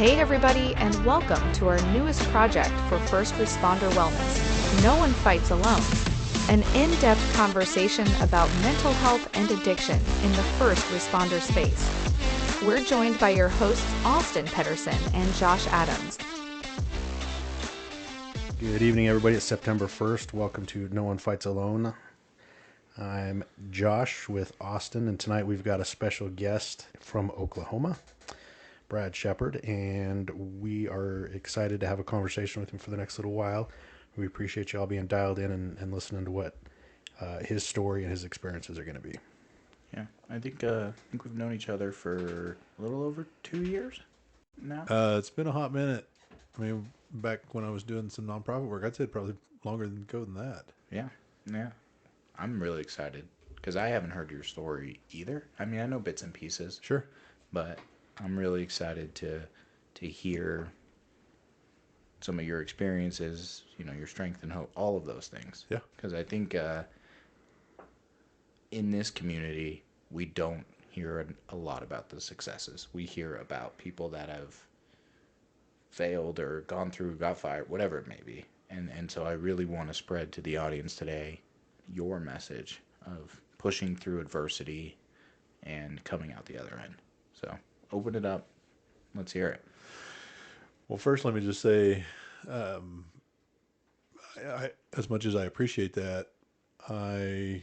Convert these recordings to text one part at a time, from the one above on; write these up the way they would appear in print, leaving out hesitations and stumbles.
Hey everybody, and welcome to our newest project for first responder wellness, No One Fights Alone, an in-depth conversation about mental health and addiction in the first responder space. We're joined by your hosts Austin Pederson and Josh Adams. Good evening, everybody. It's September 1st. Welcome to No One Fights Alone. I'm Josh with Austin, and tonight we've got a special guest from Oklahoma, Brad Shepard, and we are excited to have a conversation with him for the next little while. We appreciate you all being dialed in and listening to what his story and his experiences are going to be. Yeah, I think we've known each other for a little over 2 years now. It's been a hot minute. I mean, back when I was doing some nonprofit work, I'd say probably longer than that. Yeah. I'm really excited because I haven't heard your story either. I mean, I know bits and pieces. Sure. But I'm really excited to hear some of your experiences, your strength and hope, all of those things. Yeah. Because I think in this community, we don't hear a lot about the successes. We hear about people that have failed or gone through, got fired, whatever it may be. And so I really want to spread to the audience today your message of pushing through adversity and coming out the other end. So open it up. Let's hear it. Well, first, let me just say, as much as I appreciate that, I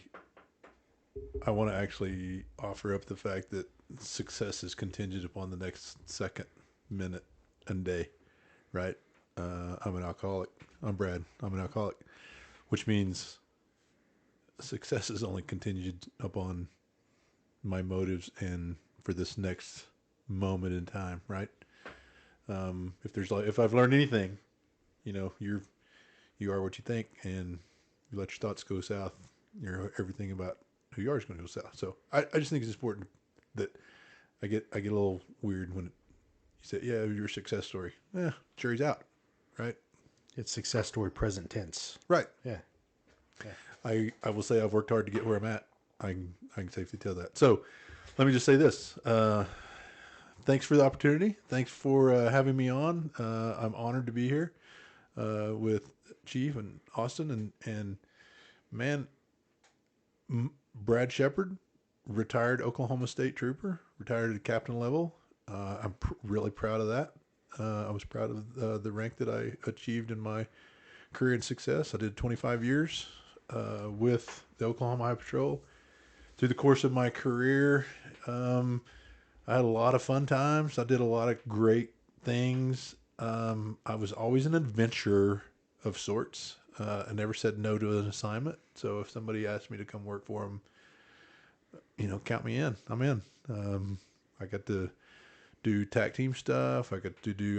want to actually offer up the fact that success is contingent upon the next second, minute, and day, right? I'm an alcoholic. I'm Brad. I'm an alcoholic, which means success is only contingent upon my motives and for this next moment in time, right? If I've learned anything, you are what you think, and you let your thoughts go south, everything about who you are is going to go south. So I just think it's important that I get a little weird when you say, yeah, your success story. Jury's out, right? It's success story present tense. Right. Yeah. I will say I've worked hard to get where I'm at. I can safely tell that. So let me just say this. Thanks for the opportunity. Thanks for having me on. I'm honored to be here with Chief and Austin and man, Brad Shepard, retired Oklahoma State trooper, retired at captain level. I'm really proud of that. I was proud of the rank that I achieved in my career and success. I did 25 years with the Oklahoma Highway Patrol. Through the course of my career, I had a lot of fun times. I did a lot of great things. I was always an adventurer of sorts. I never said no to an assignment. So if somebody asked me to come work for them, count me in. I'm in. I got to do TAC team stuff. I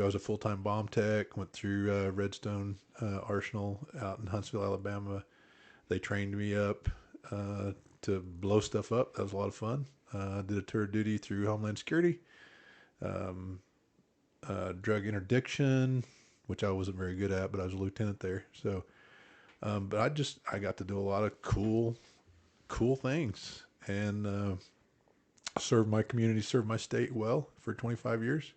was a full-time bomb tech, went through Redstone Arsenal out in Huntsville, Alabama. They trained me up to blow stuff up. That was a lot of fun. Did a tour of duty through Homeland Security, drug interdiction, which I wasn't very good at, but I was a lieutenant there. So, but I got to do a lot of cool things and served my community, served my state well for 25 years.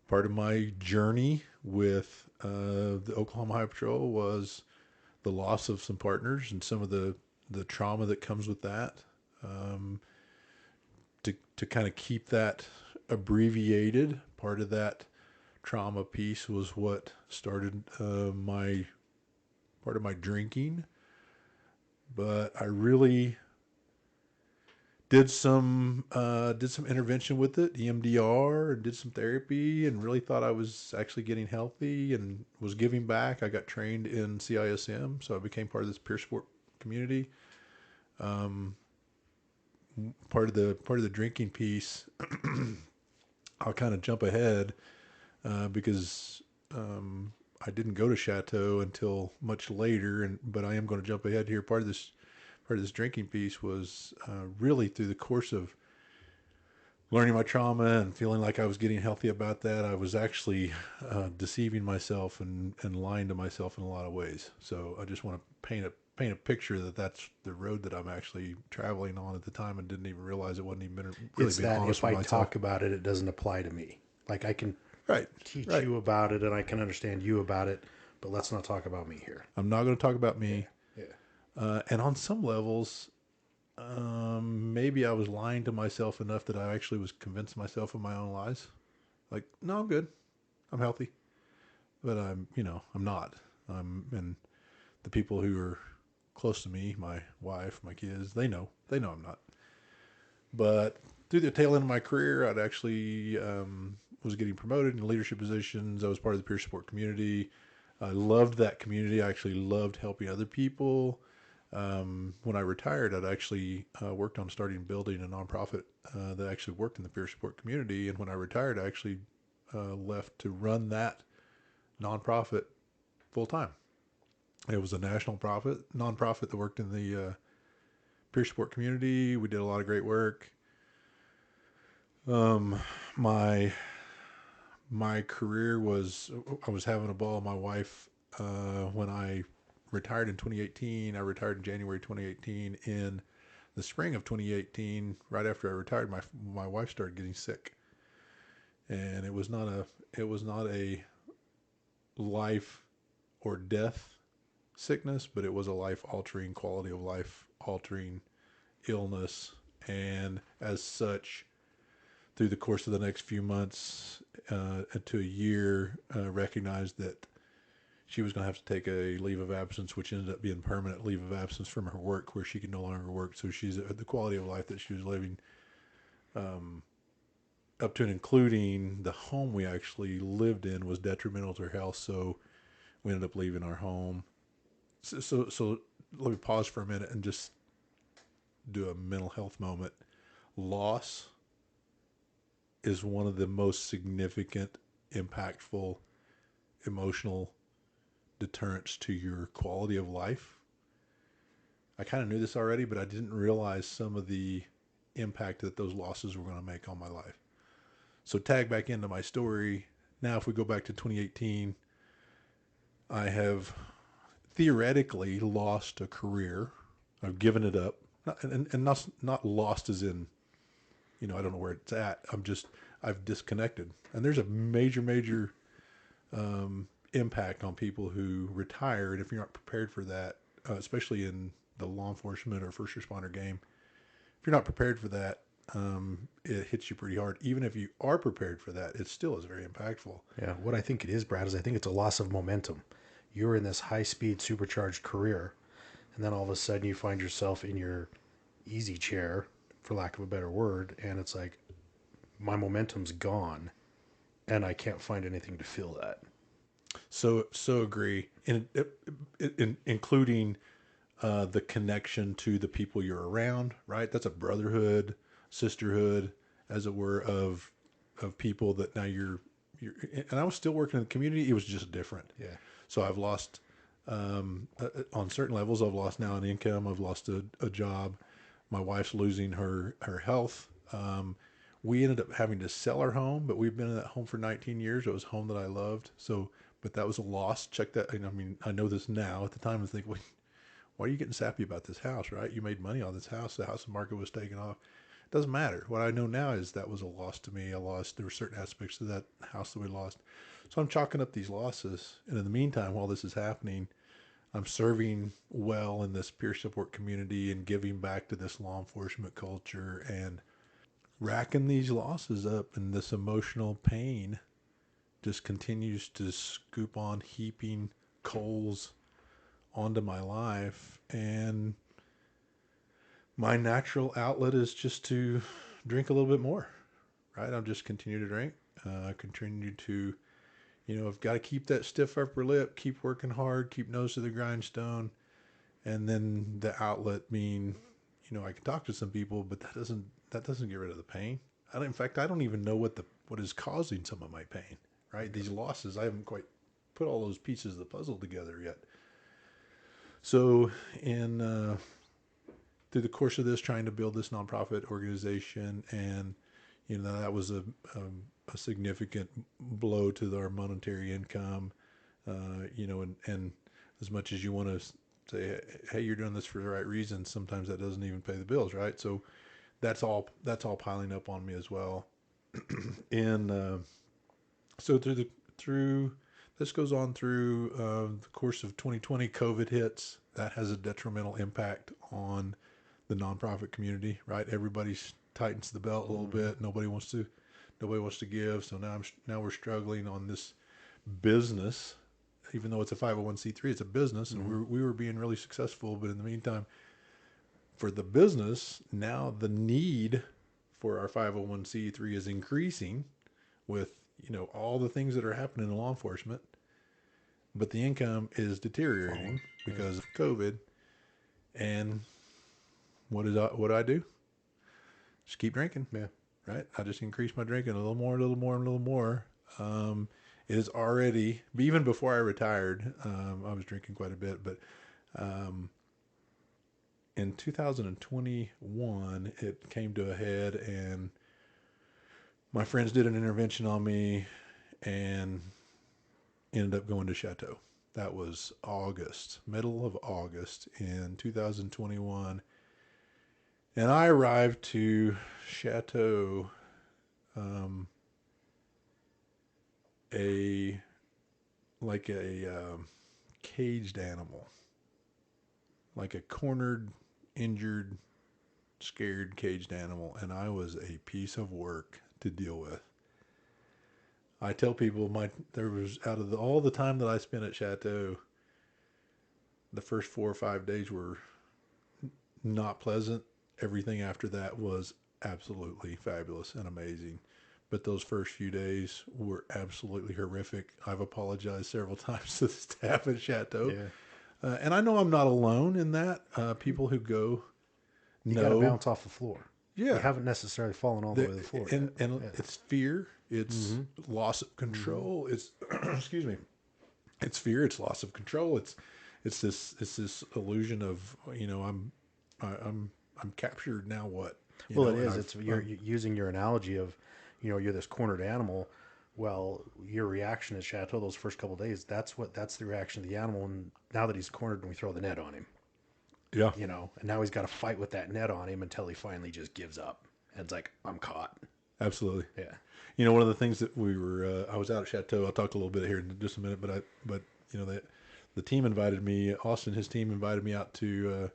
Part of my journey with the Oklahoma Highway Patrol was the loss of some partners and some of the trauma that comes with that. To kind of keep that abbreviated, part of that trauma piece was what started part of my drinking. But I really did some intervention with it, EMDR, and did some therapy, and really thought I was actually getting healthy and was giving back. I got trained in CISM, so I became part of this peer support community. Part of the drinking piece, I'll kind of jump ahead because I didn't go to Chateau until much later, but I am going to jump ahead here. Part of this drinking piece was really through the course of learning my trauma and feeling like I was getting healthy about that. I was actually deceiving myself and lying to myself in a lot of ways. So I just want to paint a picture that that's the road that I'm actually traveling on at the time and didn't even realize it wasn't even really It's being that honest if with I myself. talk about it, it doesn't apply to me. Like I can Right. teach Right. you about it and I can understand you about it, but let's not talk about me here. I'm not going to talk about me. Yeah. And on some levels, maybe I was lying to myself enough that I actually was convincing myself of my own lies. Like, no, I'm good. I'm healthy. But I'm not. And the people who are close to me, my wife, my kids, they know I'm not. But through the tail end of my career, I'd actually was getting promoted in leadership positions. I was part of the peer support community. I loved that community. I actually loved helping other people. When I retired, I'd actually worked on starting building a nonprofit that actually worked in the peer support community. And when I retired, I actually left to run that nonprofit full time. It was a national nonprofit that worked in the peer support community. We did a lot of great work. My my career was I was having a ball. My wife, when I retired in 2018, I retired in January 2018. In the spring of 2018, right after I retired, my wife started getting sick, and it was not a life or death sickness, but it was a life altering, quality of life altering illness, and as such, through the course of the next few months to a year, recognized that she was going to have to take a leave of absence, which ended up being permanent leave of absence from her work, where she could no longer work. So the quality of life that she was living, up to and including the home we actually lived in, was detrimental to her health. So we ended up leaving our home. So let me pause for a minute and just do a mental health moment. Loss is one of the most significant, impactful, emotional deterrents to your quality of life. I kind of knew this already, but I didn't realize some of the impact that those losses were going to make on my life. So tag back into my story. Now, if we go back to 2018, I have theoretically lost a career. I've given it up, and not lost as in, I don't know where it's at. I've disconnected. And there's a major impact on people who retire. And if you're not prepared for that, especially in the law enforcement or first responder game, if you're not prepared for that, it hits you pretty hard. Even if you are prepared for that, it still is very impactful. Yeah, what I think it is, Brad, is I think it's a loss of momentum. You're in this high-speed, supercharged career, and then all of a sudden you find yourself in your easy chair, for lack of a better word, and it's like, my momentum's gone, and I can't find anything to fill that. So agree, including the connection to the people you're around. Right, that's a brotherhood, sisterhood, as it were, of people that now you're. And I was still working in the community. It was just different. Yeah. So I've lost on certain levels. I've lost now an income. I've lost a job. My wife's losing her health. We ended up having to sell our home, but we've been in that home for 19 years. It was a home that I loved. So, but that was a loss. Check that. I mean, I know this now. At the time, I think, why are you getting sappy about this house, right? You made money on this house. The house market was taken off. It doesn't matter. What I know now is that was a loss to me. There were certain aspects of that house that we lost. So I'm chalking up these losses. And in the meantime, while this is happening, I'm serving well in this peer support community and giving back to this law enforcement culture and racking these losses up, and this emotional pain just continues to scoop on, heaping coals onto my life. And my natural outlet is just to drink a little bit more, right? I'll just continue to drink, continue to, I've got to keep that stiff upper lip, keep working hard, keep nose to the grindstone. And then the outlet mean, I can talk to some people, but that doesn't get rid of the pain. In fact, I don't even know what is causing some of my pain, right? These losses, I haven't quite put all those pieces of the puzzle together yet. So through the course of this, trying to build this nonprofit organization, and that was a significant blow to our monetary income. And as much as you want to say, hey, you're doing this for the right reasons, sometimes that doesn't even pay the bills, right? So that's all piling up on me as well. In So through this goes on through the course of 2020. COVID hits. That has a detrimental impact on the nonprofit community. Right, everybody tightens the belt a little bit. Nobody wants to give. So now we're struggling on this business. Even though it's a 501c3, it's a business, and we were being really successful. But in the meantime, for the business, now the need for our 501c3 is increasing with, all the things that are happening in law enforcement, but the income is deteriorating because of COVID. And what do I do? Just keep drinking. Yeah. Right. I just increase my drinking a little more, a little more, a little more. It is already, even before I retired, I was drinking quite a bit, but, in 2021, it came to a head, and my friends did an intervention on me and ended up going to Chateau. That was middle of August in 2021. And I arrived to Chateau, a caged animal, like a cornered, injured, scared, caged animal, and I was a piece of work to deal with. I tell people there was, out of all the time that I spent at Chateau, the first 4 or 5 days were not pleasant. Everything after that was absolutely fabulous and amazing. But those first few days were absolutely horrific. I've apologized several times to the staff at Chateau. Yeah. And I know I'm not alone in that. People who go You got to bounce off the floor. Yeah. You haven't necessarily fallen all the way to the floor. And Yeah. it's fear. It's loss of control. It's, excuse me. It's fear. It's loss of control. It's this illusion of, I'm captured. Now what? Well, it is. You're using your analogy of, you're this cornered animal. Well, your reaction at Chateau those first couple of days, that's the reaction of the animal. And now that he's cornered, and we throw the net on him, Yeah. and now he's got to fight with that net on him until he finally just gives up. And it's like, I'm caught. Absolutely. Yeah. One of the things that I was out at Chateau. I'll talk a little bit here in just a minute, but the team invited me. Austin, his team invited me out to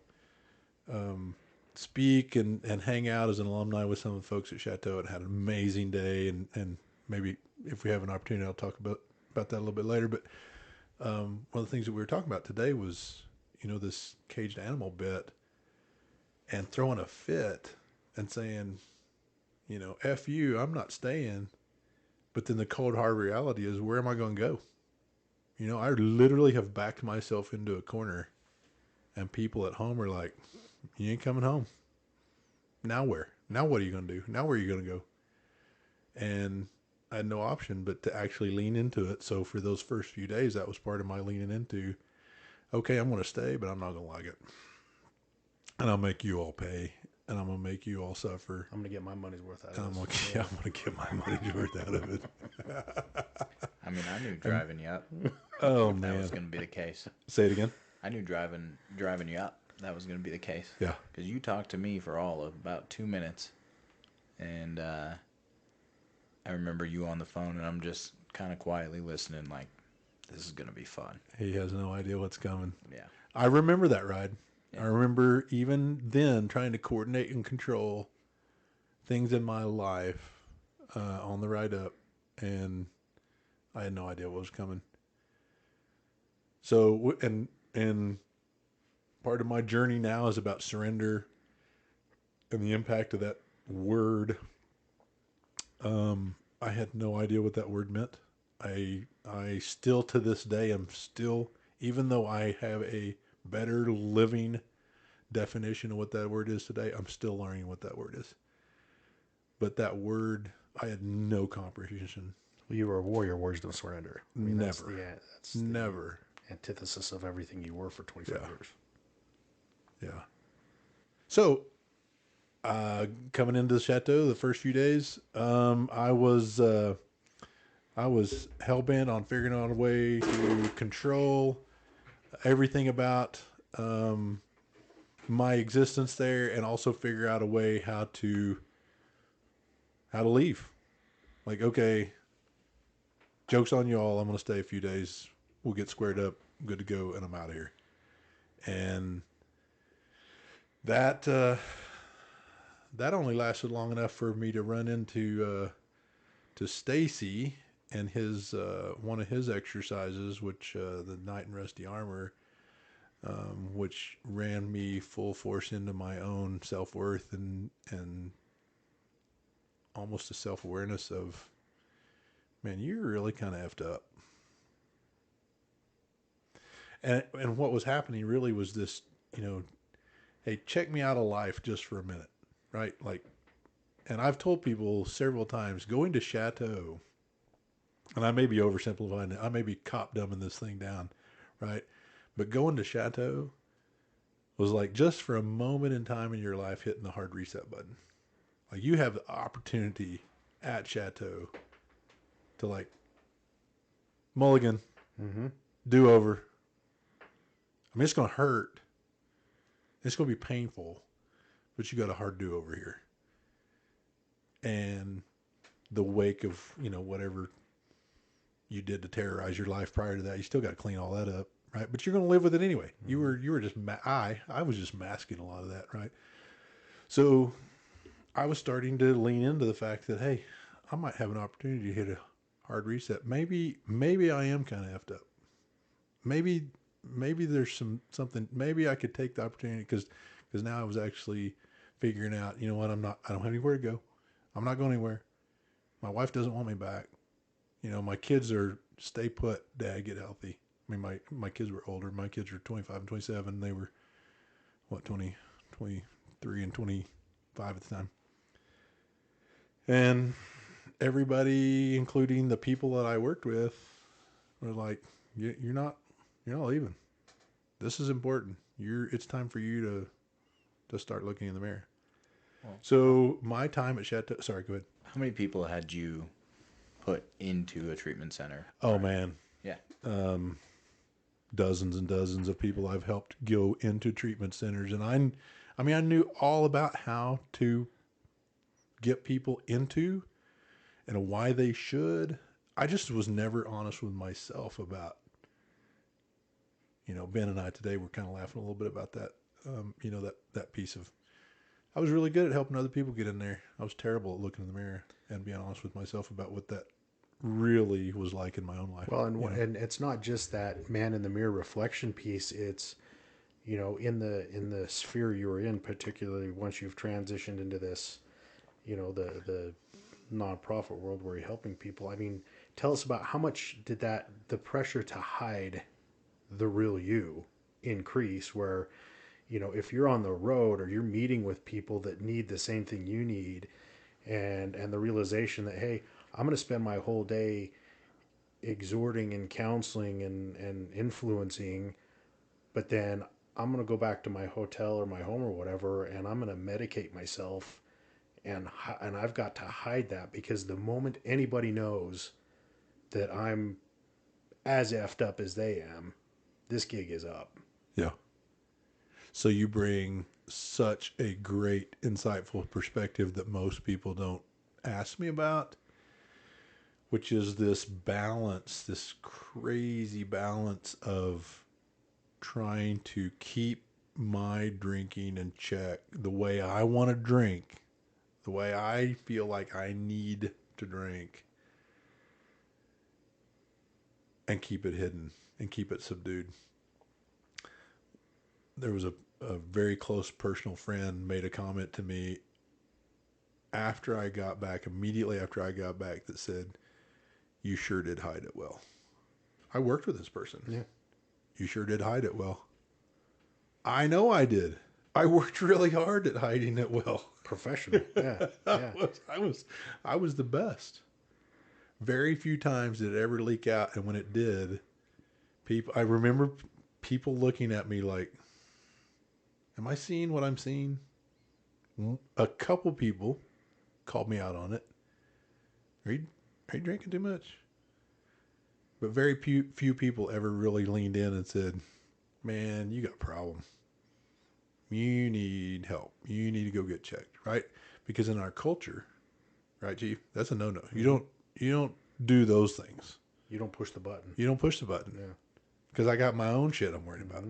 speak and hang out as an alumni with some of the folks at Chateau, and had an amazing day. And maybe if we have an opportunity, I'll talk about that a little bit later. But one of the things that we were talking about today was, this caged animal bit, and throwing a fit and saying, F you, I'm not staying. But then the cold hard reality is, where am I going to go? I literally have backed myself into a corner, and people at home are like, you ain't coming home. Now where? Now what are you going to do? Now where are you going to go? And I had no option but to actually lean into it. So for those first few days, that was part of my leaning into, okay, I'm going to stay, but I'm not going to like it. And I'll make you all pay, and I'm going to make you all suffer. I'm going to get my money's worth out And of this. I'm going to get my money's worth out of it. I mean, I knew driving you up. Oh, That man. was going to be the case. Say it again. I knew driving you up, that was going to be the case. Yeah. Because you talked to me for all of about 2 minutes, and I remember you on the phone, and I'm just kind of quietly listening, like, this is going to be fun. He has no idea what's coming. Yeah. I remember that ride. Yeah. I remember even then trying to coordinate and control things in my life on the ride up, and I had no idea what was coming. So, and part of my journey now is about surrender and the impact of that word. I had no idea what that word meant. I still to this day am still, even though I have a better living definition of what that word is today, I'm still learning what that word is. But that word, I had no comprehension. Well, you were a warrior. Warriors don't surrender. I mean, Never. That's the Never. antithesis of everything you were for 25 years. Yeah. So, coming into the Chateau the first few days, I was hell bent on figuring out a way to control everything about my existence there, and also figure out a way how to leave. Like, okay, Joke's on you all. I'm going to stay a few days. We'll get squared up, good to go, and I'm out of here. And that that only lasted long enough for me to run into to Stacy and his one of his exercises, which the Knight in Rusty Armor, which ran me full force into my own self-worth and almost a self-awareness of, man, you're really kind of effed up. And what was happening really was this, hey, check me out of life just for a minute, right? Like, and I've told people several times, going to Chateau, and I may be oversimplifying it, I may be cop dumbing this thing down, right? But going to Chateau was like just for a moment in time in your life hitting the hard reset button. Like, you have the opportunity at Chateau to, like, mulligan, do over. I mean, it's going to hurt. It's going to be painful, but you got a hard do over here. And the wake of, whatever you did to terrorize your life prior to that, you still got to clean all that up, right? But you're going to live with it anyway. You were just, I was just masking a lot of that, right? So I was starting to lean into the fact that, hey, I might have an opportunity to hit a hard reset. Maybe I am kind of effed up. Maybe there's something, maybe I could take the opportunity because now I was actually figuring out, you know what, I don't have anywhere to go. I'm not going anywhere. My wife doesn't want me back. My kids are stay put, Dad, get healthy. I mean, my kids were older. My kids were 25 and 27. They were, 23 and 25 at the time. And everybody, including the people that I worked with, were like, you're not leaving. This is important. It's time for you to start looking in the mirror. Well, so my time at Chateau, sorry, go ahead. How many people had you put into a treatment center? Oh, man. Yeah. Dozens and dozens of people I've helped go into treatment centers. And I knew all about how to get people into and why they should. I just was never honest with myself about, Ben and I today were kind of laughing a little bit about that, that piece of, I was really good at helping other people get in there. I was terrible at looking in the mirror and being honest with myself about what that really was like in my own life. Well, and it's not just that man in the mirror reflection piece. It's, in the sphere you were in, particularly once you've transitioned into this, the nonprofit world where you're helping people. I mean, tell us about how much did the pressure to hide the real you increase, where, if you're on the road or you're meeting with people that need the same thing you need, and the realization that, hey, I'm going to spend my whole day exhorting and counseling and influencing, but then I'm going to go back to my hotel or my home or whatever, and I'm going to medicate myself, and I've got to hide that, because the moment anybody knows that I'm as effed up as they am, this gig is up. Yeah. So you bring such a great, insightful perspective that most people don't ask me about, which is this balance, this crazy balance of trying to keep my drinking in check the way I want to drink, the way I feel like I need to drink, and keep it hidden and keep it subdued. There was a very close personal friend made a comment to me immediately after I got back, that said, "You sure did hide it well." I worked with this person. Yeah. You sure did hide it well. I know I did. I worked really hard at hiding it well. Professional. Yeah. Yeah. I was the best. Very few times did it ever leak out, and when it did, I remember people looking at me like, am I seeing what I'm seeing? A couple people called me out on it. Are you drinking too much? But very few people ever really leaned in and said, man, you got a problem. You need help. You need to go get checked, right? Because in our culture, right, Chief, that's a no-no. You don't do those things. You don't push the button. You don't push the button. Yeah. Because I got my own shit I'm worried about.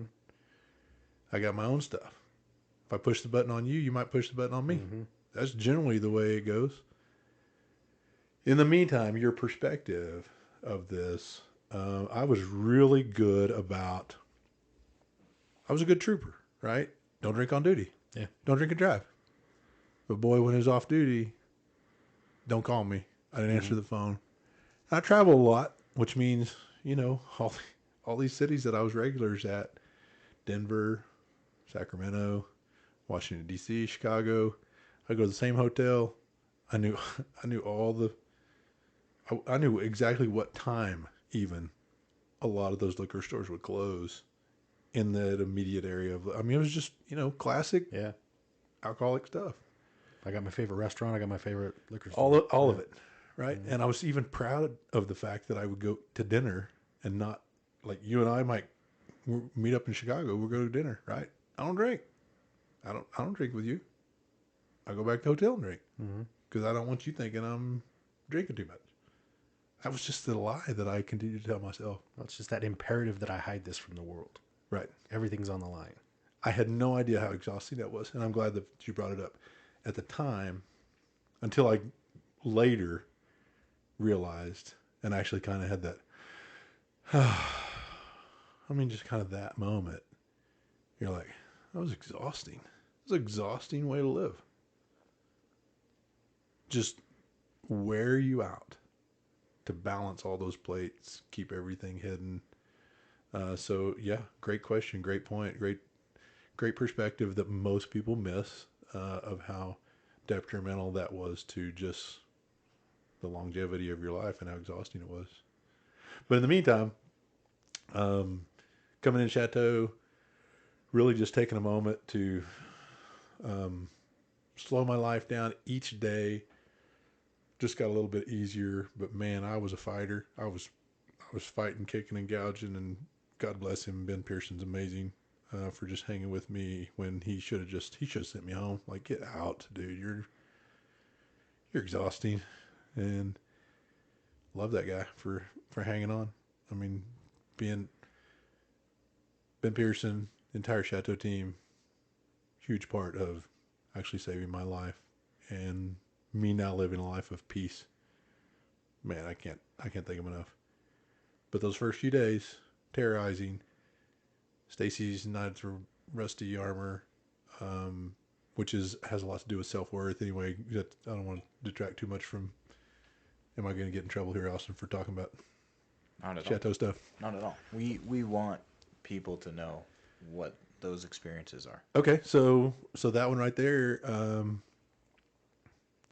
I got my own stuff. If I push the button on you, you might push the button on me. That's generally the way it goes. In the meantime, your perspective of this, I was really good about, I was a good trooper, right? Don't drink on duty. Yeah. Don't drink and drive. But boy, when it was off duty, don't call me. I didn't answer the phone. I travel a lot, which means, you know, all these cities that I was regulars at, Denver, Sacramento, Washington, D.C., Chicago. I go to the same hotel. I knew I knew exactly what time even a lot of those liquor stores would close in that immediate area of, I mean, it was just, you know, classic alcoholic stuff. I got my favorite restaurant. I got my favorite liquor store. All of it, right? And I was even proud of the fact that I would go to dinner and not, like you and I might meet up in Chicago. We'll go to dinner, right? I don't drink. I don't drink with you. I go back to the hotel and drink because I don't want you thinking I'm drinking too much. That was just the lie that I continued to tell myself. Well, it's just that imperative that I hide this from the world. Right. Everything's on the line. I had no idea how exhausting that was, and I'm glad that you brought it up. At the time, until I later realized and actually kind of had that, I mean, just kind of that moment. You're like, that was exhausting. It was an exhausting way to live. Just wear you out to balance all those plates, keep everything hidden. So yeah, great question, great point, great perspective that most people miss of how detrimental that was to just the longevity of your life and how exhausting it was. But in the meantime, coming in Chateau, really just taking a moment to slow my life down each day. Just got a little bit easier, but man, I was a fighter. I was fighting, kicking, and gouging, and God bless him. Ben Pearson's amazing for just hanging with me when he should have sent me home. Like, get out, dude. You're exhausting, and love that guy for hanging on. I mean, being Ben Pearson, the entire Chateau team, huge part of actually saving my life and me now living a life of peace. Man, I can't thank him enough. But those first few days, terrorizing. Stacy's knives through rusty armor, which has a lot to do with self-worth. Anyway, I don't want to detract too much from. Am I going to get in trouble here, Austin, for talking about Not at Chateau all. stuff? Not at all. We want people to know what those experiences are. Okay, so that one right there,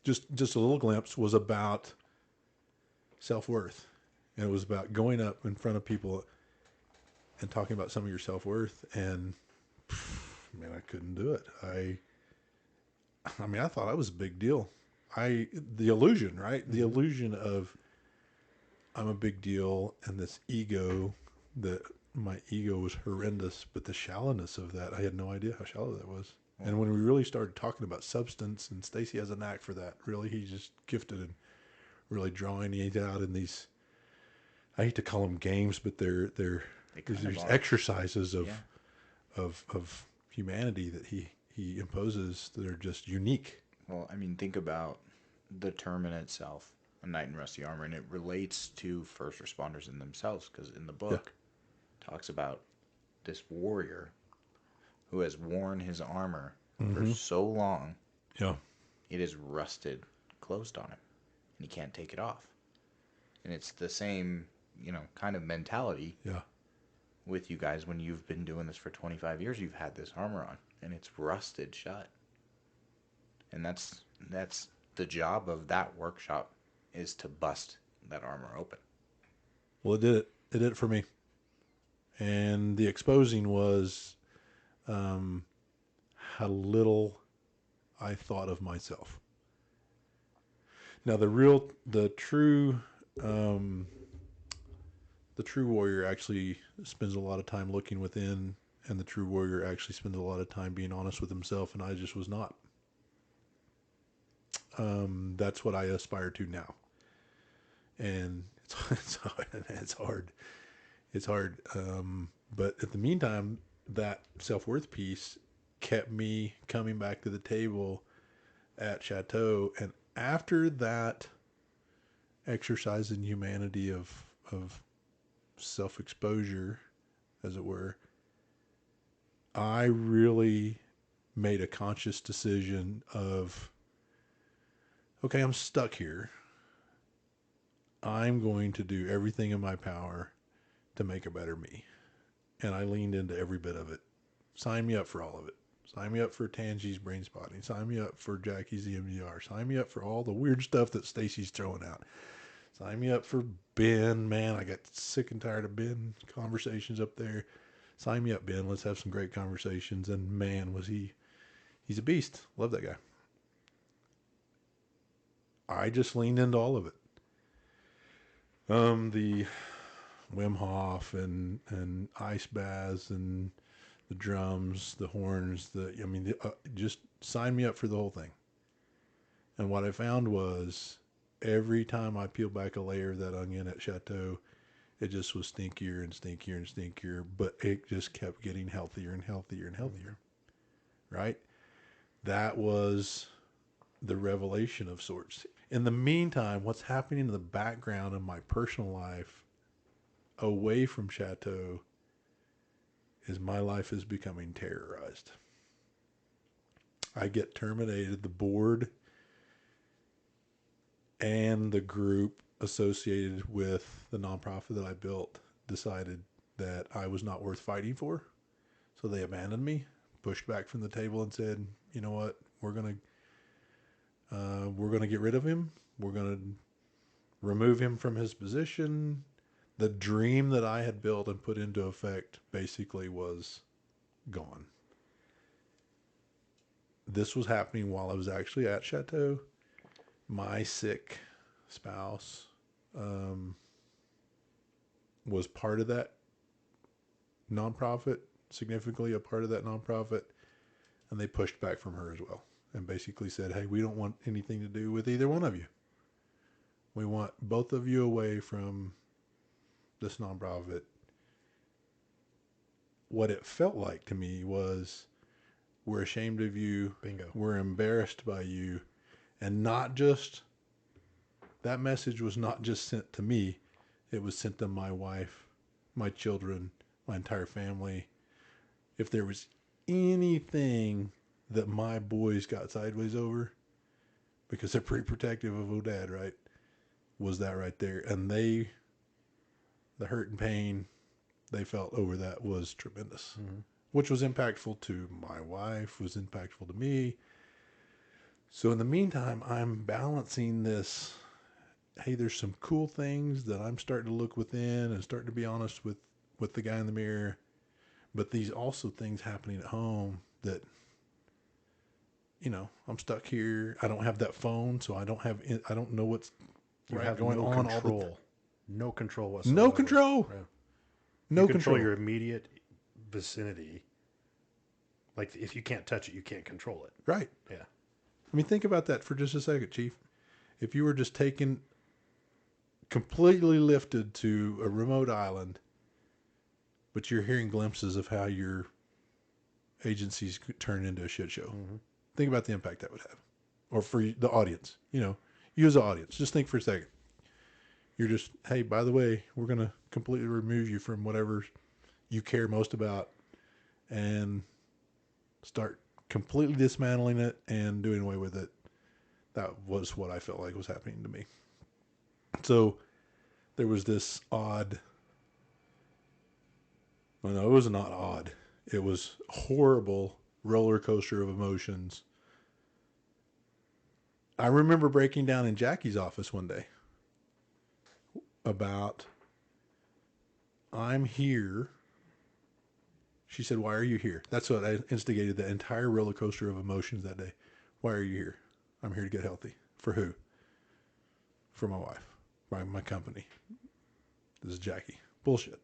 just a little glimpse, was about self-worth, and it was about going up in front of people and talking about some of your self-worth, and man, I couldn't do it. I mean, I thought I was a big deal. The illusion, right? The illusion of I'm a big deal, and this ego, that my ego was horrendous, but the shallowness of that, I had no idea how shallow that was. And when we really started talking about substance, and Stacy has a knack for that, really, he's just gifted in really drawing it out in these, I hate to call them games, but they're these exercises of humanity that he imposes that are just unique. Well, I mean, think about the term in itself, a knight in rusty armor, and it relates to first responders in themselves, because in the book talks about this warrior who has worn his armor for so long, it is rusted closed on him, and he can't take it off. And it's the same, kind of mentality with you guys when you've been doing this for 25 years. You've had this armor on, and it's rusted shut. And that's the job of that workshop, is to bust that armor open. Well, it did it. It did it for me. And the exposing was how little I thought of myself. Now, the true warrior actually spends a lot of time looking within, and the true warrior actually spends a lot of time being honest with himself, and I just was not. That's what I aspire to now. And It's hard. It's hard. It's hard. But at the meantime, that self-worth piece kept me coming back to the table at Chateau. And after that exercise in humanity of self-exposure, as it were, I really made a conscious decision of, okay, I'm stuck here. I'm going to do everything in my power to make a better me. And I leaned into every bit of it. Sign me up for all of it. Sign me up for Tangi's brain spotting. Sign me up for Jackie's EMDR. Sign me up for all the weird stuff that Stacy's throwing out. Sign me up for Ben. Man, I got sick and tired of Ben conversations up there. Sign me up, Ben. Let's have some great conversations. And man, he's a beast. Love that guy. I just leaned into all of it. The Wim Hof and ice baths and the drums, the horns, just sign me up for the whole thing. And what I found was every time I peeled back a layer of that onion at Chateau, it just was stinkier and stinkier and stinkier, but it just kept getting healthier and healthier and healthier. Right? That was the revelation of sorts. In the meantime, what's happening in the background in my personal life away from Chateau is my life is becoming terrorized. I get terminated. The board and the group associated with the nonprofit that I built decided that I was not worth fighting for. So they abandoned me, pushed back from the table and said, you know what, we're going to get rid of him. We're going to remove him from his position. The dream that I had built and put into effect basically was gone. This was happening while I was actually at Chateau. My sick spouse was part of that nonprofit, significantly a part of that nonprofit, and they pushed back from her as well and basically said, hey, we don't want anything to do with either one of you. We want both of you away from this nonprofit. What it felt like to me was, we're ashamed of you. Bingo. We're embarrassed by you. And not just, that message was not just sent to me. It was sent to my wife, my children, my entire family. If there was anything that my boys got sideways over, because they're pretty protective of O'Dad, right? Was that right there. And the hurt and pain they felt over that was tremendous, which was impactful to my wife, was impactful to me. So in the meantime, I'm balancing this. Hey, there's some cool things that I'm starting to look within and starting to be honest with the guy in the mirror. But these also things happening at home that, I'm stuck here. I don't have that phone, so I don't know what's Going no on control. all the no control whatsoever. No control. Yeah. No You control. control your immediate vicinity. Like, if you can't touch it, you can't control it. Right. Yeah. I mean, think about that for just a second, Chief. If you were just completely lifted to a remote island, but you're hearing glimpses of how your agencies could turn into a shit show. Mm-hmm. Think about the impact that would have. Or for the audience, you as an audience. Just think for a second. You're just, hey, by the way, we're going to completely remove you from whatever you care most about and start completely dismantling it and doing away with it. That was what I felt like was happening to me. So there was this odd, well, no, it was not odd. It was horrible roller coaster of emotions. I remember breaking down in Jackie's office one day about, I'm here. She said, why are you here? That's what I instigated the entire roller coaster of emotions that day. Why are you here? I'm here to get healthy. For who? For my wife. My company. This is Jackie. Bullshit.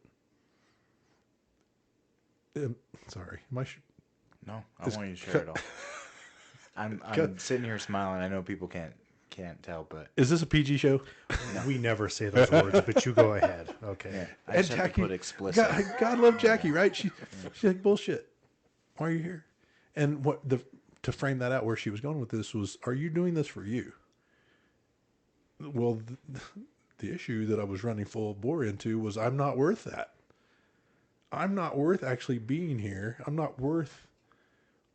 Sorry. No, I want you to share it all. I'm sitting here smiling. I know people can't can't tell, but Is this a PG show? We never say those words, but you go ahead. Okay. yeah, I just have to put explicit. God love Jackie, right? She's like, bullshit. Why are you here? And to frame that out, where she was going with this was, are you doing this for you? Well, the issue that I was running full bore into was, I'm not worth that. I'm not worth actually being here. I'm not worth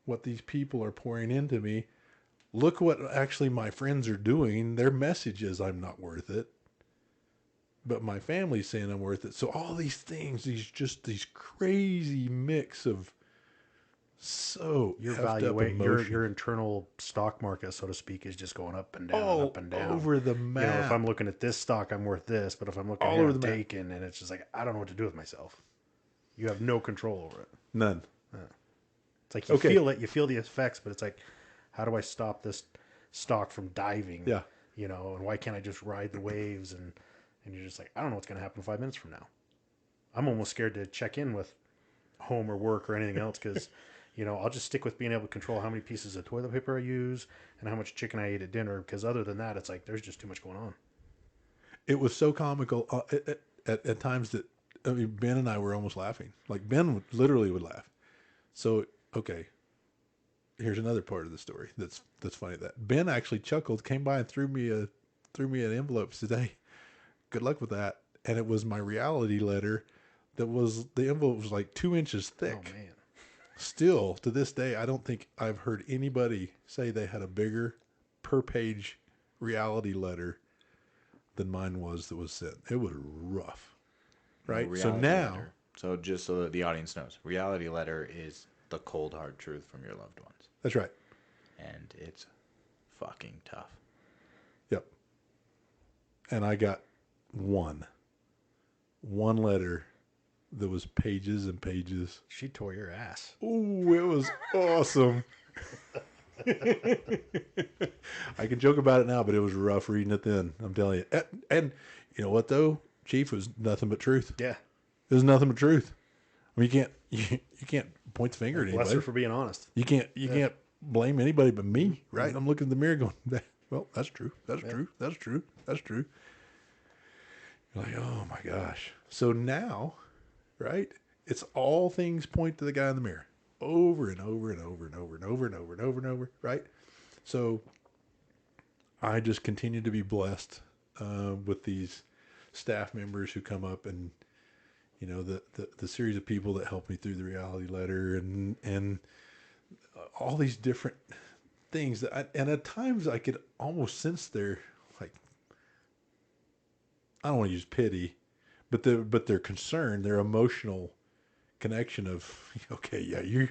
what these people are pouring into me. Look what actually my friends are doing. Their message is I'm not worth it. But my family's saying I'm worth it. So all these things, these crazy mix of Your effed up valuation, emotion. your internal stock market, so to speak, is just going up and down, all up and down. over the You know, map. if I'm looking at this stock, I'm worth this. But if I'm looking All here, over I'm the map. taken, and it's just like I don't know what to do with myself. You have no control over it. None. It's like you Okay. feel it, you feel the effects, but it's like, how do I stop this stock from diving? Yeah. You know, and why can't I just ride the waves? And you're just like, I don't know what's going to happen 5 minutes from now. I'm almost scared to check in with home or work or anything else because, you know, I'll just stick with being able to control how many pieces of toilet paper I use and how much chicken I ate at dinner. Because other than that, it's like there's just too much going on. It was so comical at times that, I mean, Ben and I were almost laughing. Like Ben literally would laugh. So, okay, here's another part of the story that's funny. That Ben actually chuckled, came by and threw me an envelope today. Good luck with that. And it was my reality letter. The envelope was like 2 inches thick. Oh man. Still to this day, I don't think I've heard anybody say they had a bigger per page reality letter than mine was that was sent. It was rough, right? So Reality now, letter. So just so that the audience knows, reality letter is the cold hard truth from your loved ones, that's right. and it's fucking tough. Yep. And I got one letter that was pages and pages. She tore your ass. Ooh, it was awesome. I can joke about it now, but it was rough reading it then. I'm telling you. And you know what though, Chief, it was nothing but truth. Yeah. It was nothing but truth. I mean, you can't point the finger at Bless anybody. her for being honest. You can't blame anybody but me, right? I'm looking in the mirror going, well, that's true. That's true. That's true. That's true. You're like, oh my gosh. So now, right? It's all things point to the guy in the mirror. Over and over and over and over and over and over and over and over, right? So I just continue to be blessed with these staff members who come up and, you know, the series of people that help me through the reality letter and all these different things that and at times I could almost sense their, like, I don't want to use pity, but their concern, their emotional connection of, okay, yeah, you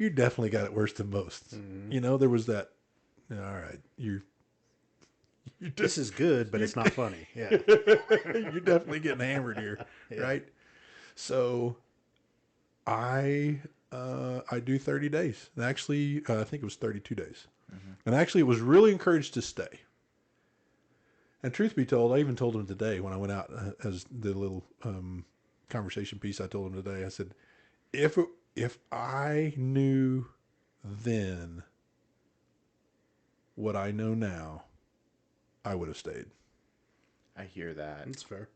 definitely got it worse than most. Mm-hmm. You know, there was that, all right, you This is good, but it's not funny. Yeah. you're definitely getting hammered here, right? So I do 30 days. And actually, I think it was 32 days. Mm-hmm. And actually, it was really encouraged to stay. And truth be told, I even told him today when I went out as the little conversation piece I told him today, I said, if I knew then what I know now, I would have stayed. I hear that That's fair.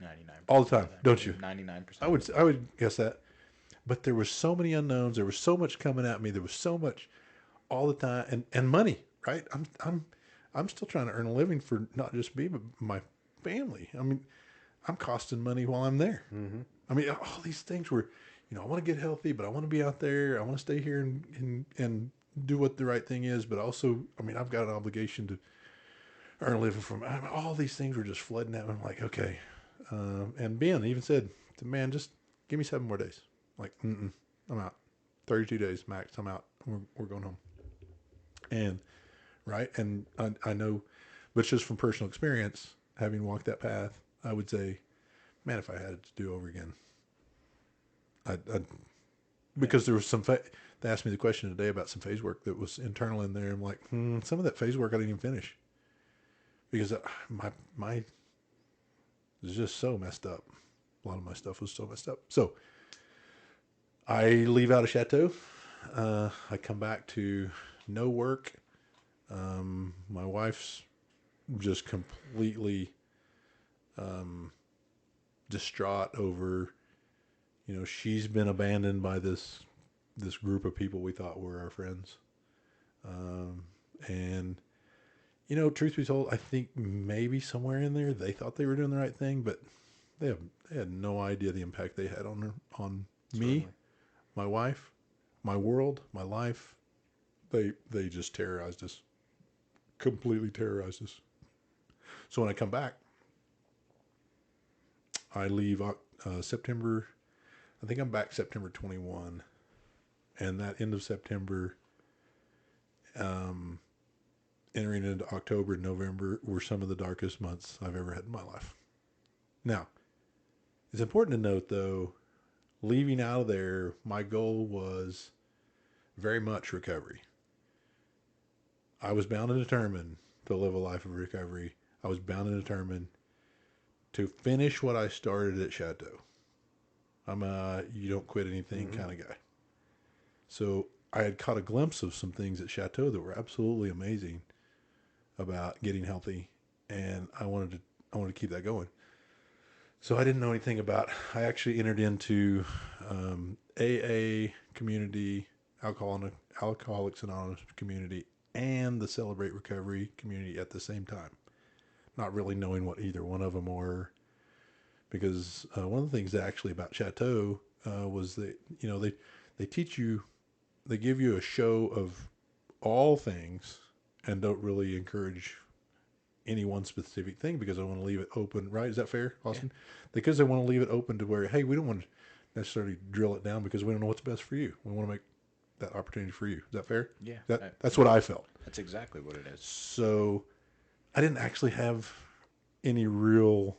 99% All the time, don't you? 99%. I would guess that. But there were so many unknowns. There was so much coming at me. There was so much all the time, and money, right? I'm still trying to earn a living for not just me, but my family. I mean, I'm costing money while I'm there. Mm-hmm. I mean, all these things were, you know, I want to get healthy, but I want to be out there. I want to stay here and do what the right thing is. But also, I mean, I've got an obligation to earn a living from. I mean, all these things were just flooding at me. I'm like, okay. And Ben even said, man, just give me 7 more days. Like, I'm out. 32 days max. I'm out. We're going home. And right. And I know, but just from personal experience, having walked that path, I would say, man, if I had it to do over again, I'd because there was some, they asked me the question today about some phase work that was internal in there. I'm like, some of that phase work I didn't even finish because my it was just so messed up. A lot of my stuff was so messed up. So I leave out of Chateau. I come back to no work. My wife's just completely distraught over, she's been abandoned by this group of people we thought were our friends. And truth be told, I think maybe somewhere in there they thought they were doing the right thing, but they had no idea the impact they had on me, my wife, my world, my life. They just terrorized us, completely terrorized us. So when I come back, I leave September. I think I'm back September 21, and that end of September, entering into October and November were some of the darkest months I've ever had in my life. Now, it's important to note, though, leaving out of there, my goal was very much recovery. I was bound and determined to live a life of recovery. I was bound and determined to finish what I started at Chateau. I'm a you don't quit anything kind of guy. So I had caught a glimpse of some things at Chateau that were absolutely amazing about getting healthy, and I wanted to keep that going. So I didn't know anything about. I actually entered into AA community, Alcoholics Anonymous community, and the Celebrate Recovery community at the same time, not really knowing what either one of them were. Because one of the things actually about Chateau was that they teach you, they give you a show of all things and don't really encourage any one specific thing because they want to leave it open, right? Is that fair, Austin? Yeah. Because they want to leave it open to where, hey, we don't want to necessarily drill it down because we don't know what's best for you. We want to make that opportunity for you. Is that fair? Yeah. That's what I felt. That's exactly what it is. So I didn't actually have any real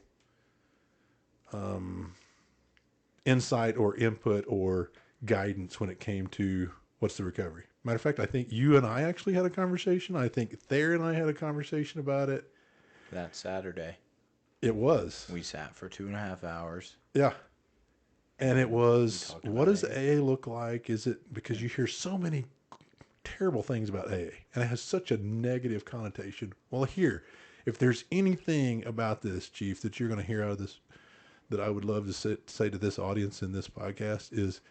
insight or input or guidance when it came to what's the recovery. Matter of fact, I think you and I actually had a conversation. I think Thayer and I had a conversation about it. That Saturday. It was. We sat for 2.5 hours. Yeah. And it was, what does AA look like? Is it, because you hear so many terrible things about AA, and it has such a negative connotation. Well, here, if there's anything about this, Chief, that you're going to hear out of this, that I would love to say to this audience in this podcast is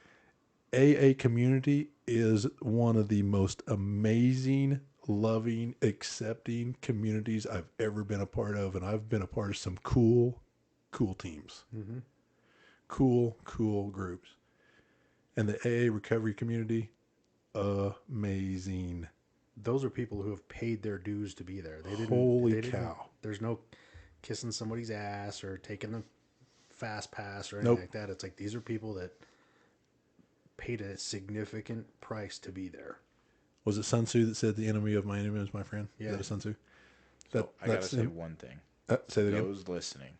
AA community is one of the most amazing, loving, accepting communities I've ever been a part of. And I've been a part of some cool teams, cool groups. And the AA recovery community, amazing. Those are people who have paid their dues to be there. Holy cow. There's no kissing somebody's ass or taking the fast pass or anything like that. It's like these are people that paid a significant price to be there. Was it Sun Tzu that said the enemy of my enemy is my friend? Yeah. Is that a Sun Tzu? So I gotta say one thing. Say that again. Those listening,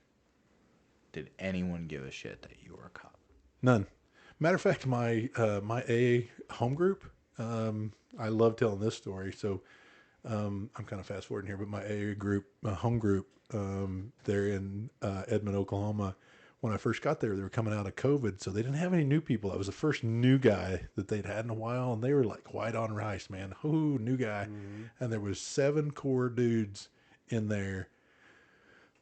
did anyone give a shit that you were a cop? None. Matter of fact, my my AA home group, I love telling this story. So I'm kind of fast forwarding here, but my AA group, home group, they're in Edmond, Oklahoma. When I first got there, they were coming out of COVID, so they didn't have any new people. I was the first new guy that they'd had in a while, and they were like white on rice, man. Ooh, new guy. And there was 7 core dudes in there.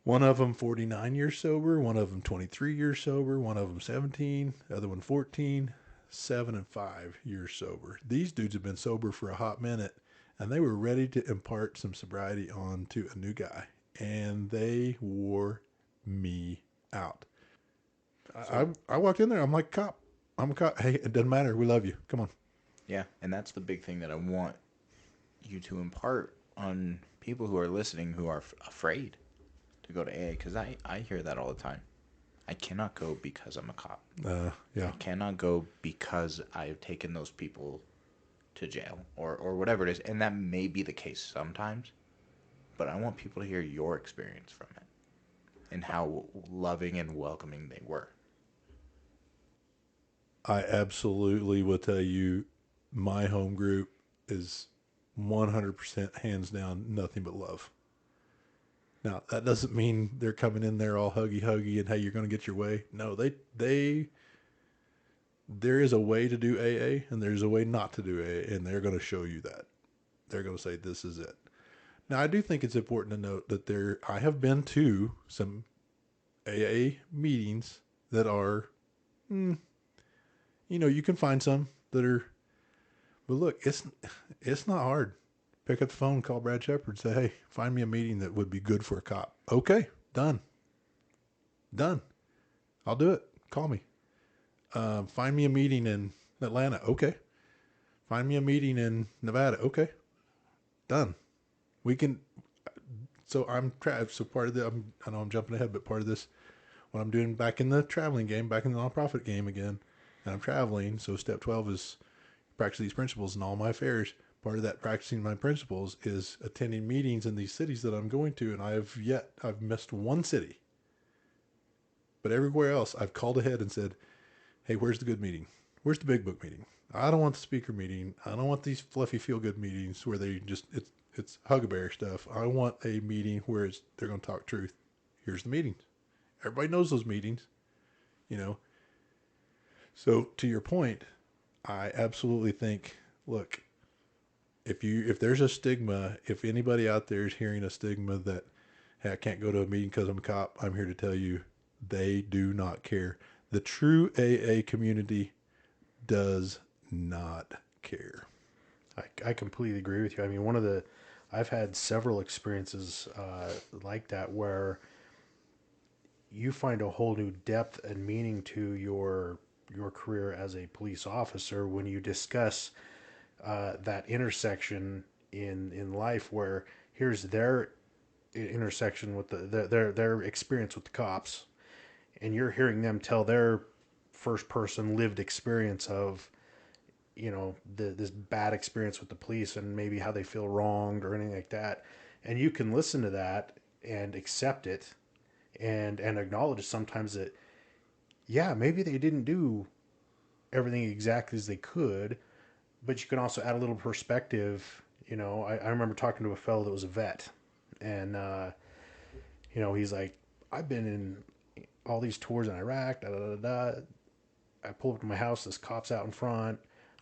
One of them 49 years sober, one of them 23 years sober, one of them 17, the other one 14, 7 and 5 years sober. These dudes have been sober for a hot minute, and they were ready to impart some sobriety on to a new guy, and they wore me out. I walked in there. I'm like, cop. I'm a cop. Hey, it doesn't matter. We love you. Come on. Yeah, and that's the big thing that I want you to impart on people who are listening who are afraid to go to AA, because I hear that all the time. I cannot go because I'm a cop. Yeah. I cannot go because I've taken those people to jail or whatever it is, and that may be the case sometimes, but I want people to hear your experience from it and how loving and welcoming they were. I absolutely will tell you, my home group is 100% hands down nothing but love. Now, that doesn't mean they're coming in there all huggy and hey, you're going to get your way. No, there is a way to do AA and there's a way not to do AA, and they're going to show you that. They're going to say, this is it. Now, I do think it's important to note that I have been to some AA meetings that are, you can find some that are, but look, it's not hard. Pick up the phone, call Brad Shepard, say, hey, find me a meeting that would be good for a cop. Okay, done. I'll do it. Call me. Find me a meeting in Atlanta. Okay. Find me a meeting in Nevada. Okay. Done. We can. So so part of I know I'm jumping ahead, but part of this, what I'm doing back in the traveling game, back in the nonprofit game again, and I'm traveling. So step 12 is practice these principles in all my affairs. Part of that practicing my principles is attending meetings in these cities that I'm going to. And I've missed one city, but everywhere else I've called ahead and said, hey, where's the good meeting? Where's the big book meeting? I don't want the speaker meeting. I don't want these fluffy feel good meetings where it's hug a bear stuff. I want a meeting where they're going to talk truth. Here's the meetings. Everybody knows those meetings, you know. So to your point, I absolutely think, look, if there's a stigma, if anybody out there is hearing a stigma that, hey, I can't go to a meeting because I'm a cop, I'm here to tell you they do not care. The true AA community does not care. I completely agree with you. I mean, I've had several experiences like that where you find a whole new depth and meaning to your career as a police officer when you discuss that intersection in life where here's their intersection with their experience with the cops, and you're hearing them tell their first person lived experience of this bad experience with the police and maybe how they feel wronged or anything like that, and you can listen to that and accept it and acknowledge sometimes that yeah, maybe they didn't do everything exactly as they could, but you can also add a little perspective. I remember talking to a fellow that was a vet, and he's like, I've been in all these tours in Iraq, da da da da. I pull up to my house, this cop's out in front.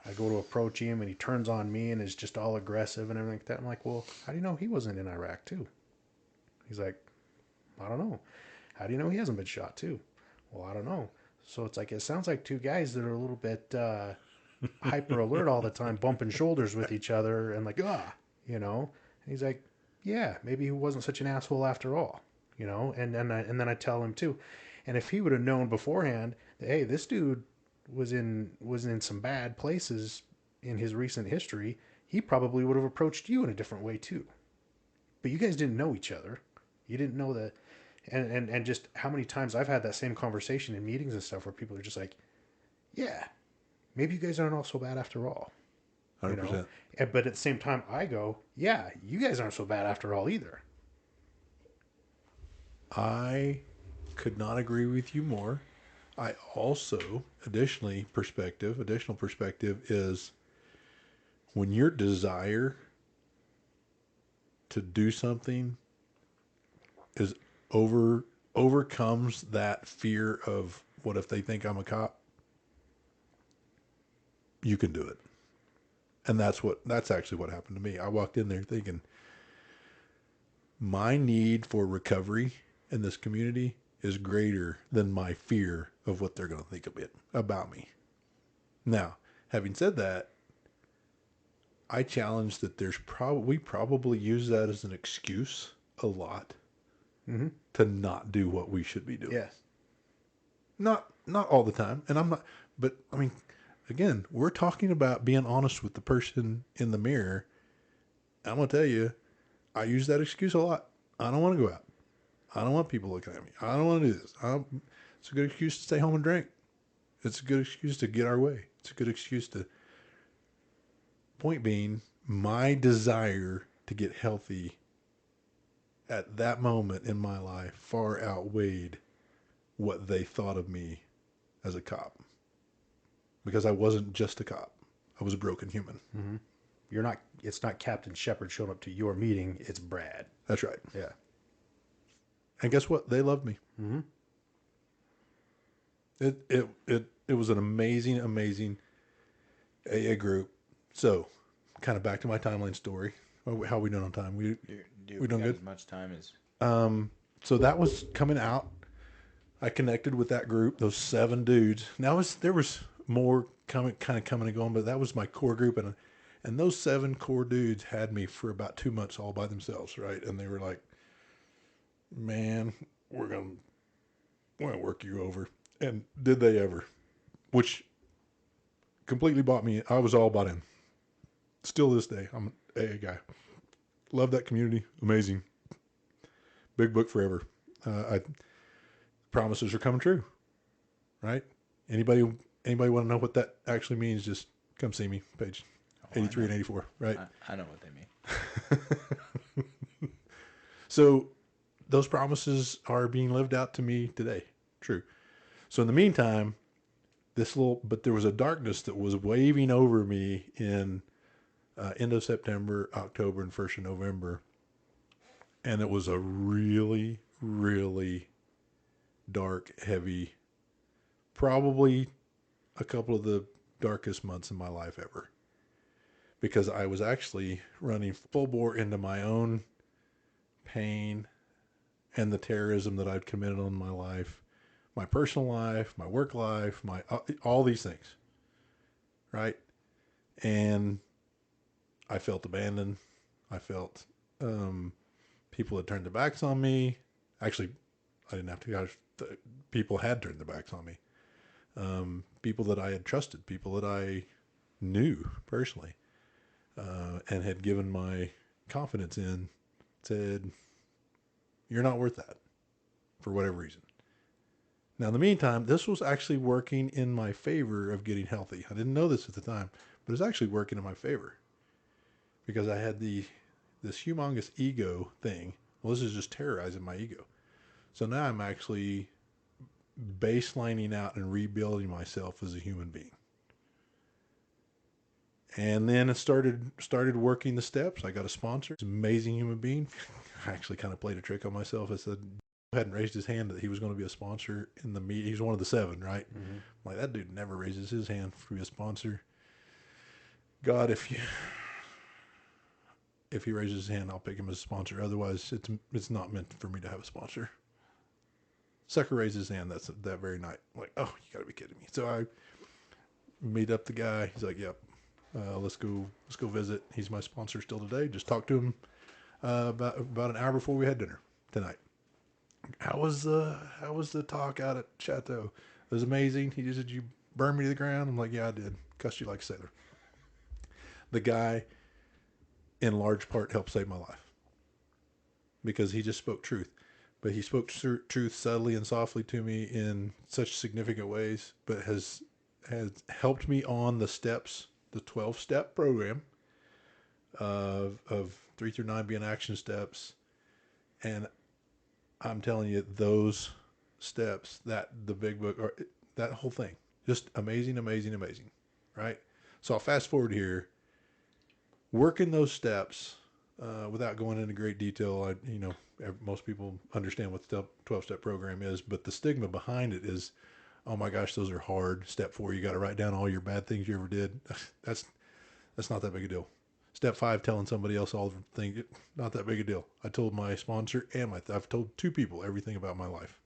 I go to approach him, and he turns on me and is just all aggressive and everything like that. I'm like, well, how do you know he wasn't in Iraq too? He's like, I don't know. How do you know he hasn't been shot too? Well, I don't know. So it's like, it sounds like two guys that are a little bit hyper alert all the time, bumping shoulders with each other and like, And he's like, yeah, maybe he wasn't such an asshole after all, And then I tell him too, and if he would have known beforehand that, hey, this dude was in some bad places in his recent history, he probably would have approached you in a different way too. But you guys didn't know each other. You didn't know that. And just how many times I've had that same conversation in meetings and stuff where people are just like, yeah, maybe you guys aren't all so bad after all. 100%. But at the same time, I go, yeah, you guys aren't so bad after all either. I could not agree with you more. I also, additional perspective is when your desire to do something is overcomes that fear of what if they think I'm a cop, you can do it. And that's actually what happened to me. I walked in there thinking my need for recovery in this community is greater than my fear of what they're going to think about me. Now, having said that, I challenge that we probably use that as an excuse a lot to not do what we should be doing. Yes. Not all the time. And I'm not, but I mean, again, we're talking about being honest with the person in the mirror. I'm going to tell you, I use that excuse a lot. I don't want to go out. I don't want people looking at me. I don't want to do this. It's a good excuse to stay home and drink. It's a good excuse to get our way. It's a good excuse to... Point being, my desire to get healthy at that moment in my life far outweighed what they thought of me as a cop. Because I wasn't just a cop. I was a broken human. Mm-hmm. It's not Captain Shepard showing up to your meeting. It's Brad. That's right. Yeah. And guess what? They loved me. Mm-hmm. It was an amazing AA group. So, kind of back to my timeline story. How are we doing on time? We You doing got good? as much time as So that was coming out. I connected with that group, those 7 dudes. Now there was more coming and going, but that was my core group, and those 7 core dudes had me for about 2 months all by themselves, right? And they were like, "Man, we're gonna work you over," and did they ever? Which completely bought me. I was all bought in. Still this day, I'm an AA guy. Love that community. Amazing. Big book forever. I promises are coming true, right? Anybody want to know what that actually means? Just come see me, page 83 and 84, right? I know what they mean. So those promises are being lived out to me today. True. So in the meantime, but there was a darkness that was waving over me in end of September, October, and 1st of November. And it was a really, really dark, heavy, probably a couple of the darkest months in my life ever. Because I was actually running full bore into my own pain and the terrorism that I'd committed on my life, my personal life, my work life, all these things, right? And I felt abandoned. I felt people had turned their backs on me. Actually, I didn't have to. People had turned their backs on me. People that I had trusted, people that I knew personally, and had given my confidence in, said, "You're not worth that," for whatever reason. Now, in the meantime, this was actually working in my favor of getting healthy. I didn't know this at the time, but it's actually working in my favor because I had this humongous ego thing. Well, this is just terrorizing my ego. So now I'm actually baselining out and rebuilding myself as a human being. And then it started working the steps. I got a sponsor. It's an amazing human being. I actually kind of played a trick on myself. I said, hadn't raised his hand that he was going to be a sponsor in the meet. He's one of the 7, right? Mm-hmm. Like, that dude never raises his hand to be a sponsor. God, if he raises his hand, I'll pick him as a sponsor. Otherwise, it's not meant for me to have a sponsor. Sucker raises his hand that very night. I'm like, oh, you gotta be kidding me. So I meet up the guy. He's like, yep, let's go visit. He's my sponsor still today. Just talked to him about an hour before we had dinner tonight. How was the talk out at Chateau? It was amazing. He just said, "You burn me to the ground." I'm like, "Yeah, I did. Cussed you like a sailor." The guy, in large part, helped save my life because he just spoke truth. But he spoke truth subtly and softly to me in such significant ways, but has helped me on the steps, the 12-step program of 3 through 9 being action steps. And I'm telling you, those steps, the big book, or that whole thing, just amazing, amazing, amazing, right? So I'll fast forward here. Working those steps without going into great detail. Most people understand what the 12-step program is, but the stigma behind it is, oh my gosh, those are hard. Step 4, you got to write down all your bad things you ever did. That's not that big a deal. Step 5, telling somebody else all the things, not that big a deal. I told my sponsor and I've told 2 people everything about my life,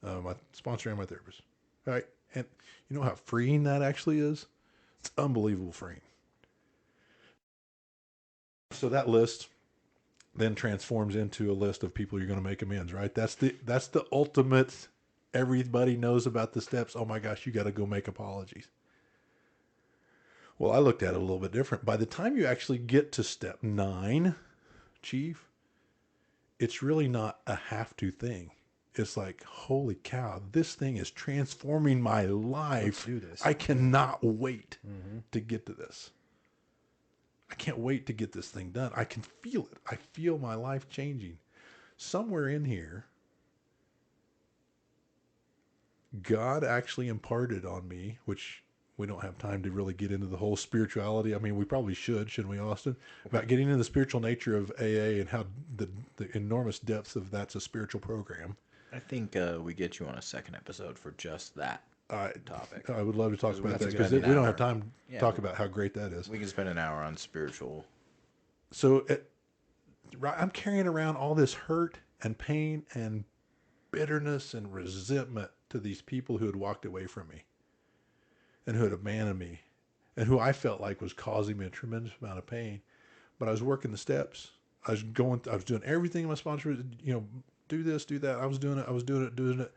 my sponsor and my therapist. All right, and you know how freeing that actually is? It's unbelievable freeing. So that list then transforms into a list of people you're going to make amends, right? That's the ultimate. Everybody knows about the steps. Oh my gosh, you got to go make apologies. Well, I looked at it a little bit different. By the time you actually get to step 9, Chief, it's really not a have to thing. It's like, holy cow, this thing is transforming my life. Let's do this. I cannot wait to get to this. I can't wait to get this thing done. I can feel it. I feel my life changing. Somewhere in here, God actually imparted on me, which we don't have time to really get into the whole spirituality. I mean, we probably shouldn't we, Austin? About getting into the spiritual nature of AA and how the enormous depths of that's a spiritual program. I think we get you on a second episode for just that topic. I would love to talk about that can because spend we an don't hour. have time to talk about how great that is. We can spend an hour on spiritual So I'm carrying around all this hurt and pain and bitterness and resentment to these people who had walked away from me and who had abandoned me and who I felt like was causing me a tremendous amount of pain. But I was working the steps. I was doing everything my sponsor, do this, do that. I was doing it.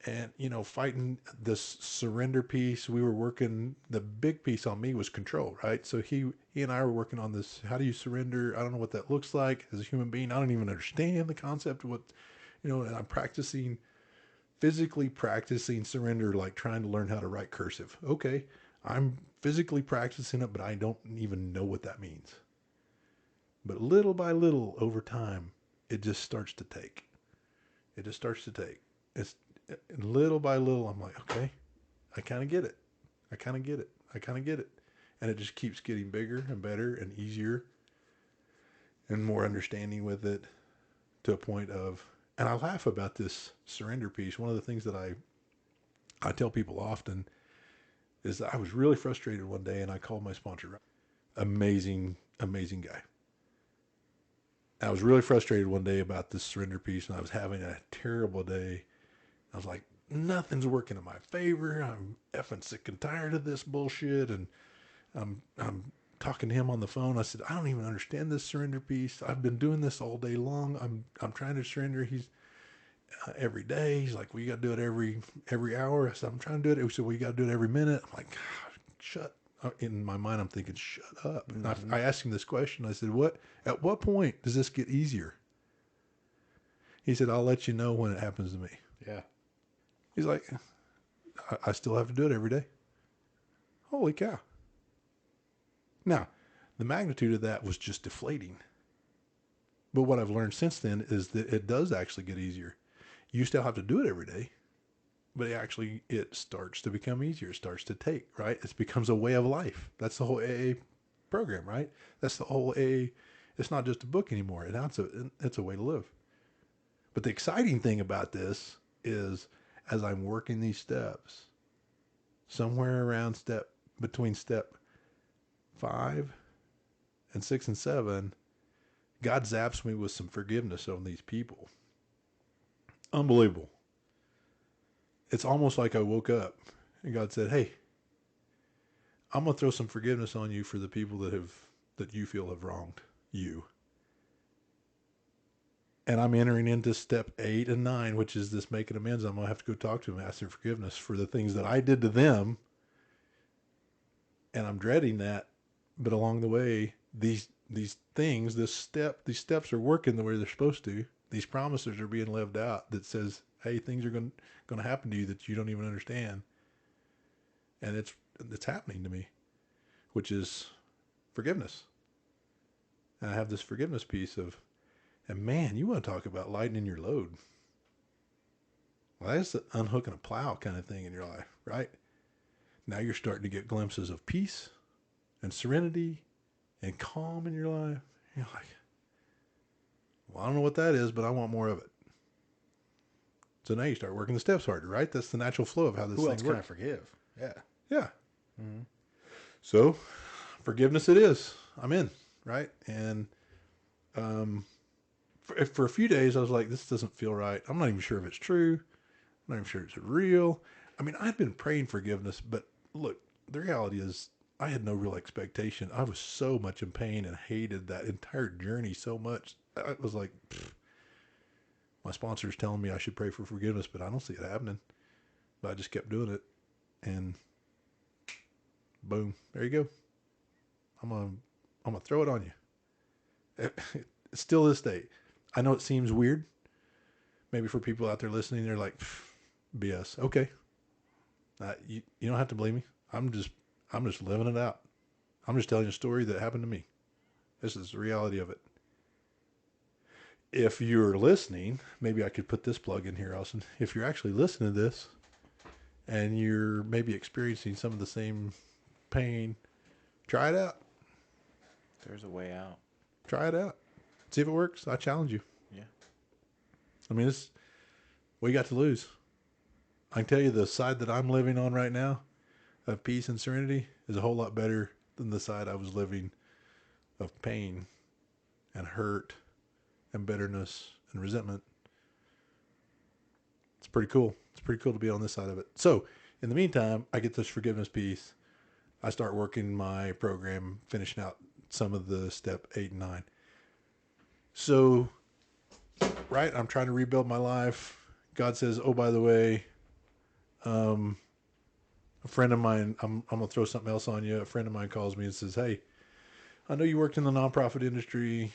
And, fighting this surrender piece. We were working, the big piece on me was control, right? So he and I were working on this. How do you surrender? I don't know what that looks like as a human being. I don't even understand the concept of what, and I'm physically practicing surrender, like trying to learn how to write cursive. Okay. I'm physically practicing it, but I don't even know what that means. But little by little over time, it just starts to take. It's little by little, I'm like, okay, I kind of get it. And it just keeps getting bigger and better and easier and more understanding with it to a point of, and I laugh about this surrender piece. One of the things that I tell people often is that I was really frustrated one day and I called my sponsor. Amazing, amazing guy. I was really frustrated one day about this surrender piece and I was having a terrible day. I was like, nothing's working in my favor. I'm effing sick and tired of this bullshit. And I'm talking to him on the phone. I said, I don't even understand this surrender piece. I've been doing this all day long. I'm trying to surrender. He's every day. He's like, well, you got to do it every hour. I said, I'm trying to do it. He said, well, you got to do it every minute. I'm like, shut up. In my mind, I'm thinking, shut up. Mm-hmm. And I asked him this question. I said, at what point does this get easier? He said, I'll let you know when it happens to me. Yeah. He's like, I still have to do it every day. Holy cow. Now, the magnitude of that was just deflating. But what I've learned since then is that it does actually get easier. You still have to do it every day, but it starts to become easier. It starts to take, right? It becomes a way of life. That's the whole AA program, right? That's the whole AA. It's not just a book anymore. It's a way to live. But the exciting thing about this is, as I'm working these steps, somewhere around between step 5 and 6 and 7, God zaps me with some forgiveness on these people. Unbelievable. It's almost like I woke up and God said, hey, I'm going to throw some forgiveness on you for the people that you feel have wronged you. And I'm entering into step 8 and 9, which is this making amends. I'm going to have to go talk to them, ask their forgiveness for the things that I did to them. And I'm dreading that. But along the way, these steps are working the way they're supposed to. These promises are being lived out that says, hey, things are going to happen to you that you don't even understand. And it's happening to me, which is forgiveness. And I have this forgiveness piece of, and man, you want to talk about lightening your load. Well, that's the unhooking a plow kind of thing in your life, right? Now you're starting to get glimpses of peace and serenity and calm in your life. You're like, well, I don't know what that is, but I want more of it. So now you start working the steps harder, right? That's the natural flow of how this thing works. Who else can I forgive? Yeah. Yeah. Mm-hmm. So forgiveness it is. I'm in, right? And for a few days, I was like, this doesn't feel right. I'm not even sure if it's true. I'm not even sure it's real. I mean, I'd been praying forgiveness, but look, the reality is I had no real expectation. I was so much in pain and hated that entire journey so much. I was like, my sponsor's telling me I should pray for forgiveness, but I don't see it happening. But I just kept doing it. And boom, there you go. I'm gonna throw it on you. Still this day. I know it seems weird. Maybe for people out there listening, they're like, BS. Okay. You don't have to believe me. I'm just living it out. I'm just telling you a story that happened to me. This is the reality of it. If you're listening, maybe I could put this plug in here, Austin. If you're actually listening to this and you're maybe experiencing some of the same pain, try it out. There's a way out. Try it out. See if it works. I challenge you. Yeah. I mean, what you got to lose? I can tell you the side that I'm living on right now of peace and serenity is a whole lot better than the side I was living of pain and hurt and bitterness and resentment. It's pretty cool. It's pretty cool to be on this side of it. So in the meantime, I get this forgiveness piece. I start working my program, finishing out some of the step 8 and 9. So, right, I'm trying to rebuild my life. God says, oh, by the way, a friend of mine, I'm going to throw something else on you. A friend of mine calls me and says, hey, I know you worked in the nonprofit industry.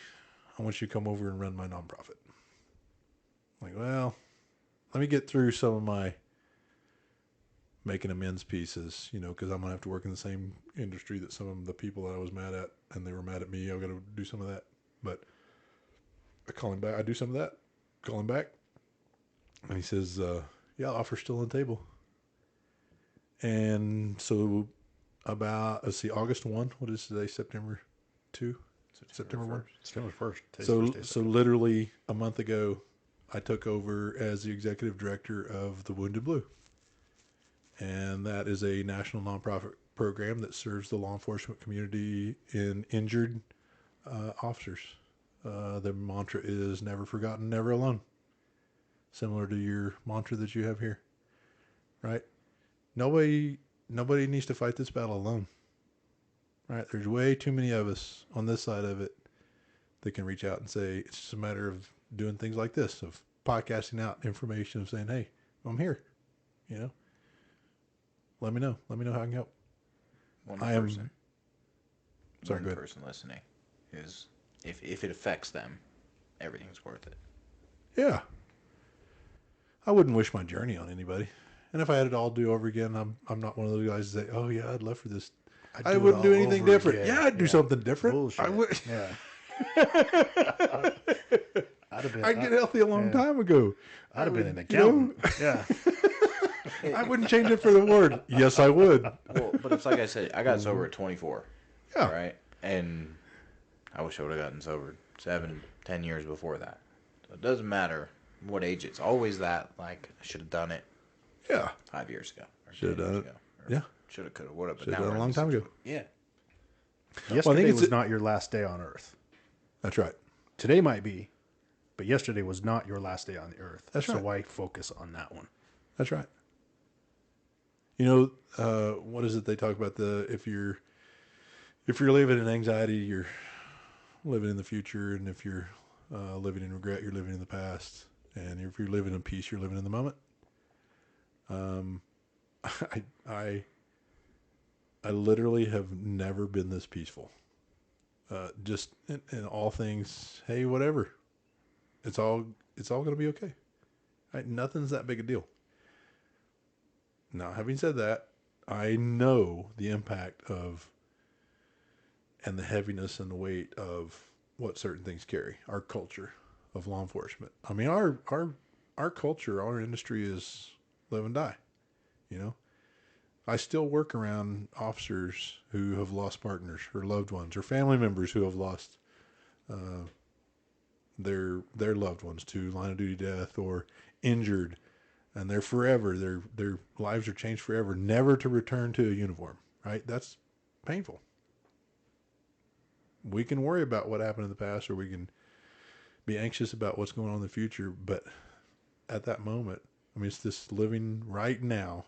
I want you to come over and run my nonprofit. I'm like, well, let me get through some of my making amends pieces, because I'm going to have to work in the same industry that some of the people that I was mad at, and they were mad at me. I've got to do some of that. But I call him back. I do some of that. Call him back. And he says, yeah, offer's still on the table. And so about, let's see, August 1, what is today? September 2? September 1? September 1st. So literally a month ago, I took over as the executive director of the Wounded Blue. And that is a national nonprofit program that serves the law enforcement community in injured officers. The mantra is never forgotten, never alone. Similar to your mantra that you have here, right? Nobody needs to fight this battle alone, right? There's way too many of us on this side of it that can reach out and say, it's just a matter of doing things like this, of podcasting out information, of saying, hey, I'm here, Let me know how I can help. One Sorry, go ahead. person listening is, if it affects them, everything's worth it. Yeah. I wouldn't wish my journey on anybody. And if I had it all do over again, I'm not one of those guys that say, oh yeah, I'd love for this. I wouldn't do anything different. Again. Yeah, I'd do something different. Bullshit. I would. Yeah. I'd get healthy a long time ago. I'd have been an accountant. Yeah. I wouldn't change it for the word. Yes, I would. Well, but it's like I said, I got sober at 24. Yeah. Right? And I wish I would have gotten sober 7-10 years before that. So it doesn't matter what age. It's always that, like, I should have done it Yeah. 5 years ago. Should have done it. Yeah. Should have, could have, would have. Should have done it a long time ago. Yeah. Yesterday was not your last day on Earth. That's right. Today might be, but yesterday was not your last day on the Earth. That's right. So why focus on that one? That's right. What is it they talk about? If you're living in anxiety, you're living in the future, and if you're living in regret, you're living in the past, and if you're living in peace, you're living in the moment. I literally have never been this peaceful. Just in all things, hey, whatever. It's all going to be okay. Right? Nothing's that big a deal. Now, having said that, I know the impact of and the heaviness and the weight of what certain things carry. Our culture of law enforcement. I mean, our culture, our industry is live and die. I still work around officers who have lost partners or loved ones, or family members who have lost their loved ones to line of duty death or injured. And they're forever, their lives are changed forever, never to return to a uniform, right? That's painful. We can worry about what happened in the past, or we can be anxious about what's going on in the future. But at that moment, I mean, it's this living right now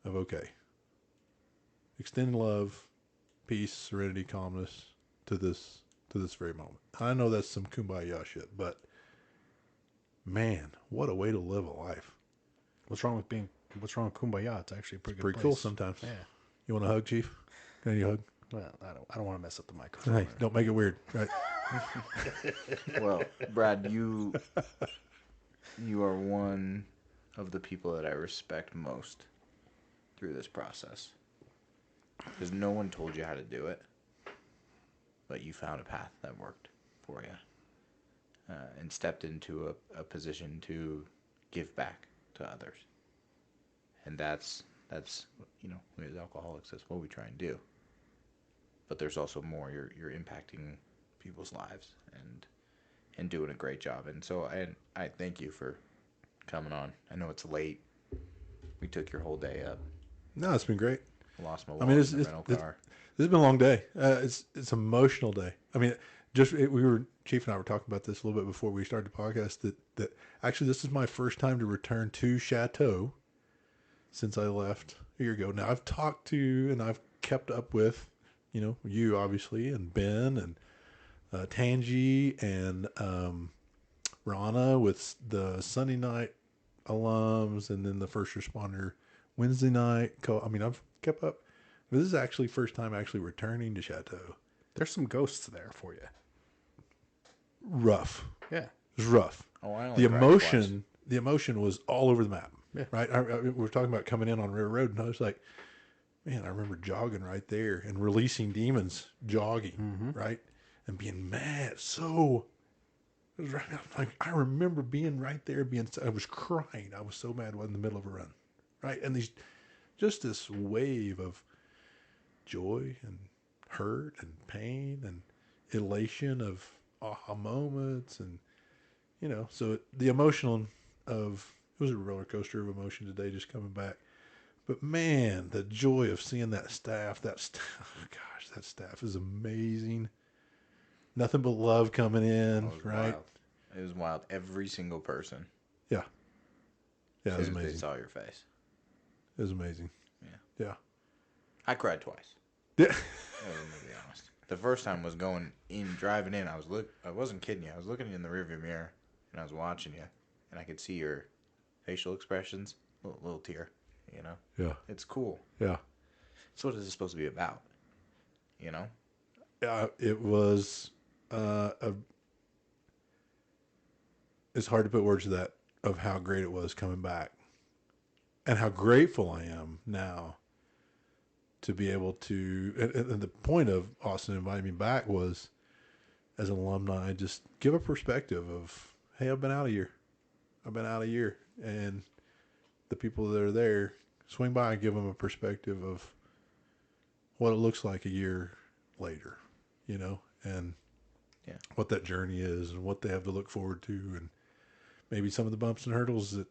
of, okay, extend love, peace, serenity, calmness to this very moment. I know that's some kumbaya shit, but man, what a way to live a life. What's wrong with Kumbaya? It's actually a pretty good place. Cool sometimes. Yeah. You want a hug, Chief? Can you hug? Well, I don't want to mess up the microphone. Hey, don't make it weird, right? Well, Brad, you are one of the people that I respect most through this process. Because no one told you how to do it, but you found a path that worked for you, and stepped into a position to give back to others. And that's we as alcoholics, that's what we try and do. But there's also more. You're impacting people's lives and doing a great job. And so I thank you for coming on. I know it's late. We took your whole day up. No, it's been great. I lost my wallet in the rental car. This has been a long day. It's an emotional day. I mean, Chief and I were talking about this a little bit before we started the podcast, that actually this is my first time to return to Chateau since I left a year ago. Now I've talked to and I've kept up with, you obviously, and Ben and Tangi and Rana with the Sunday night alums, and then the first responder Wednesday night. I've kept up. But this is actually first time actually returning to Chateau. There's some ghosts there for you. Rough. Yeah. It was rough. Oh, I only cried The emotion was all over the map. Yeah. Right. We were talking about coming in on River Road, and I was like, man, I remember jogging right there and releasing demons, jogging, right, and being mad. So, it was right. I remember being right there, I was crying. I was so mad. I was in the middle of a run, right, and this wave of joy and hurt and pain and elation of aha moments, and so the emotional it was a roller coaster of emotion today, just coming back. But man, the joy of seeing that staff, that staff is amazing. Nothing but love coming in, right? Wild. It was wild. Every single person. Yeah. Yeah, it was As soon as amazing. they saw your face. It was amazing. Yeah. Yeah. I cried twice. Yeah. I'm gonna be honest. The first time was driving in. I wasn't kidding you. I was looking in the rearview mirror, and I was watching you, and I could see your facial expressions. Little tear, Yeah. It's cool. Yeah. So what is this supposed to be about? It was it's hard to put words to that, of how great it was coming back and how grateful I am now to be able to, and the point of Austin inviting me back was, as an alumni, just give a perspective of, hey, I've been out a year, and the people that are there, swing by and give them a perspective of what it looks like a year later, and what that journey is and what they have to look forward to, and maybe some of the bumps and hurdles that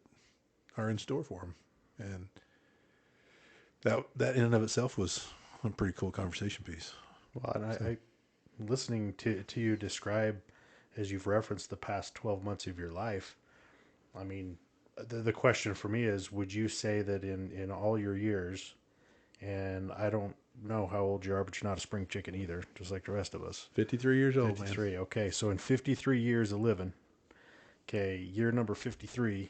are in store for them. And that in and of itself was a pretty cool conversation piece. Well, and I listening to you describe, as you've referenced, the past 12 months of your life, I mean, the question for me is, would you say that in all your years, and I don't know how old you are, but you're not a spring chicken either, just like the rest of us. 53 years old, 53, man. okay. So in 53 years of living, okay, year number 53,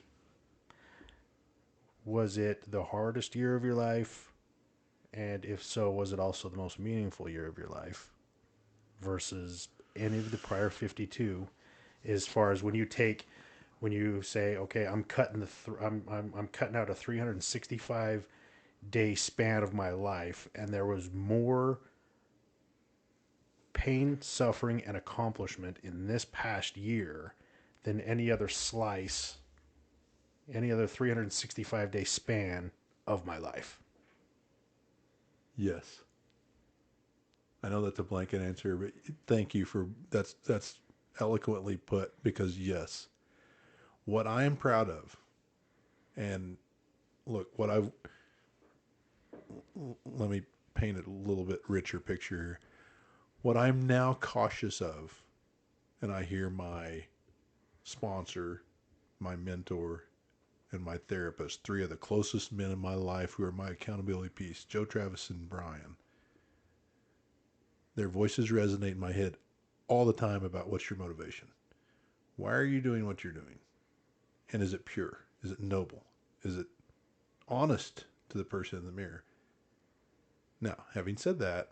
was it the hardest year of your life? And if so, was it also the most meaningful year of your life versus any of the prior 52? As far as when you say, okay, I'm cutting I'm cutting out a 365 day span of my life, and there was more pain, suffering, and accomplishment in this past year than any other 365 day span of my life. Yes. I know that's a blanket answer, but thank you for that's eloquently put, because yes, what I am proud of, and look, let me paint a little bit richer picture here. What I'm now cautious of, and I hear my sponsor, my mentor, and my therapist, three of the closest men in my life who are my accountability piece, Joe, Travis, and Brian, their voices resonate in my head all the time about, what's your motivation? Why are you doing what you're doing? And is it pure? Is it noble? Is it honest to the person in the mirror? Now, having said that,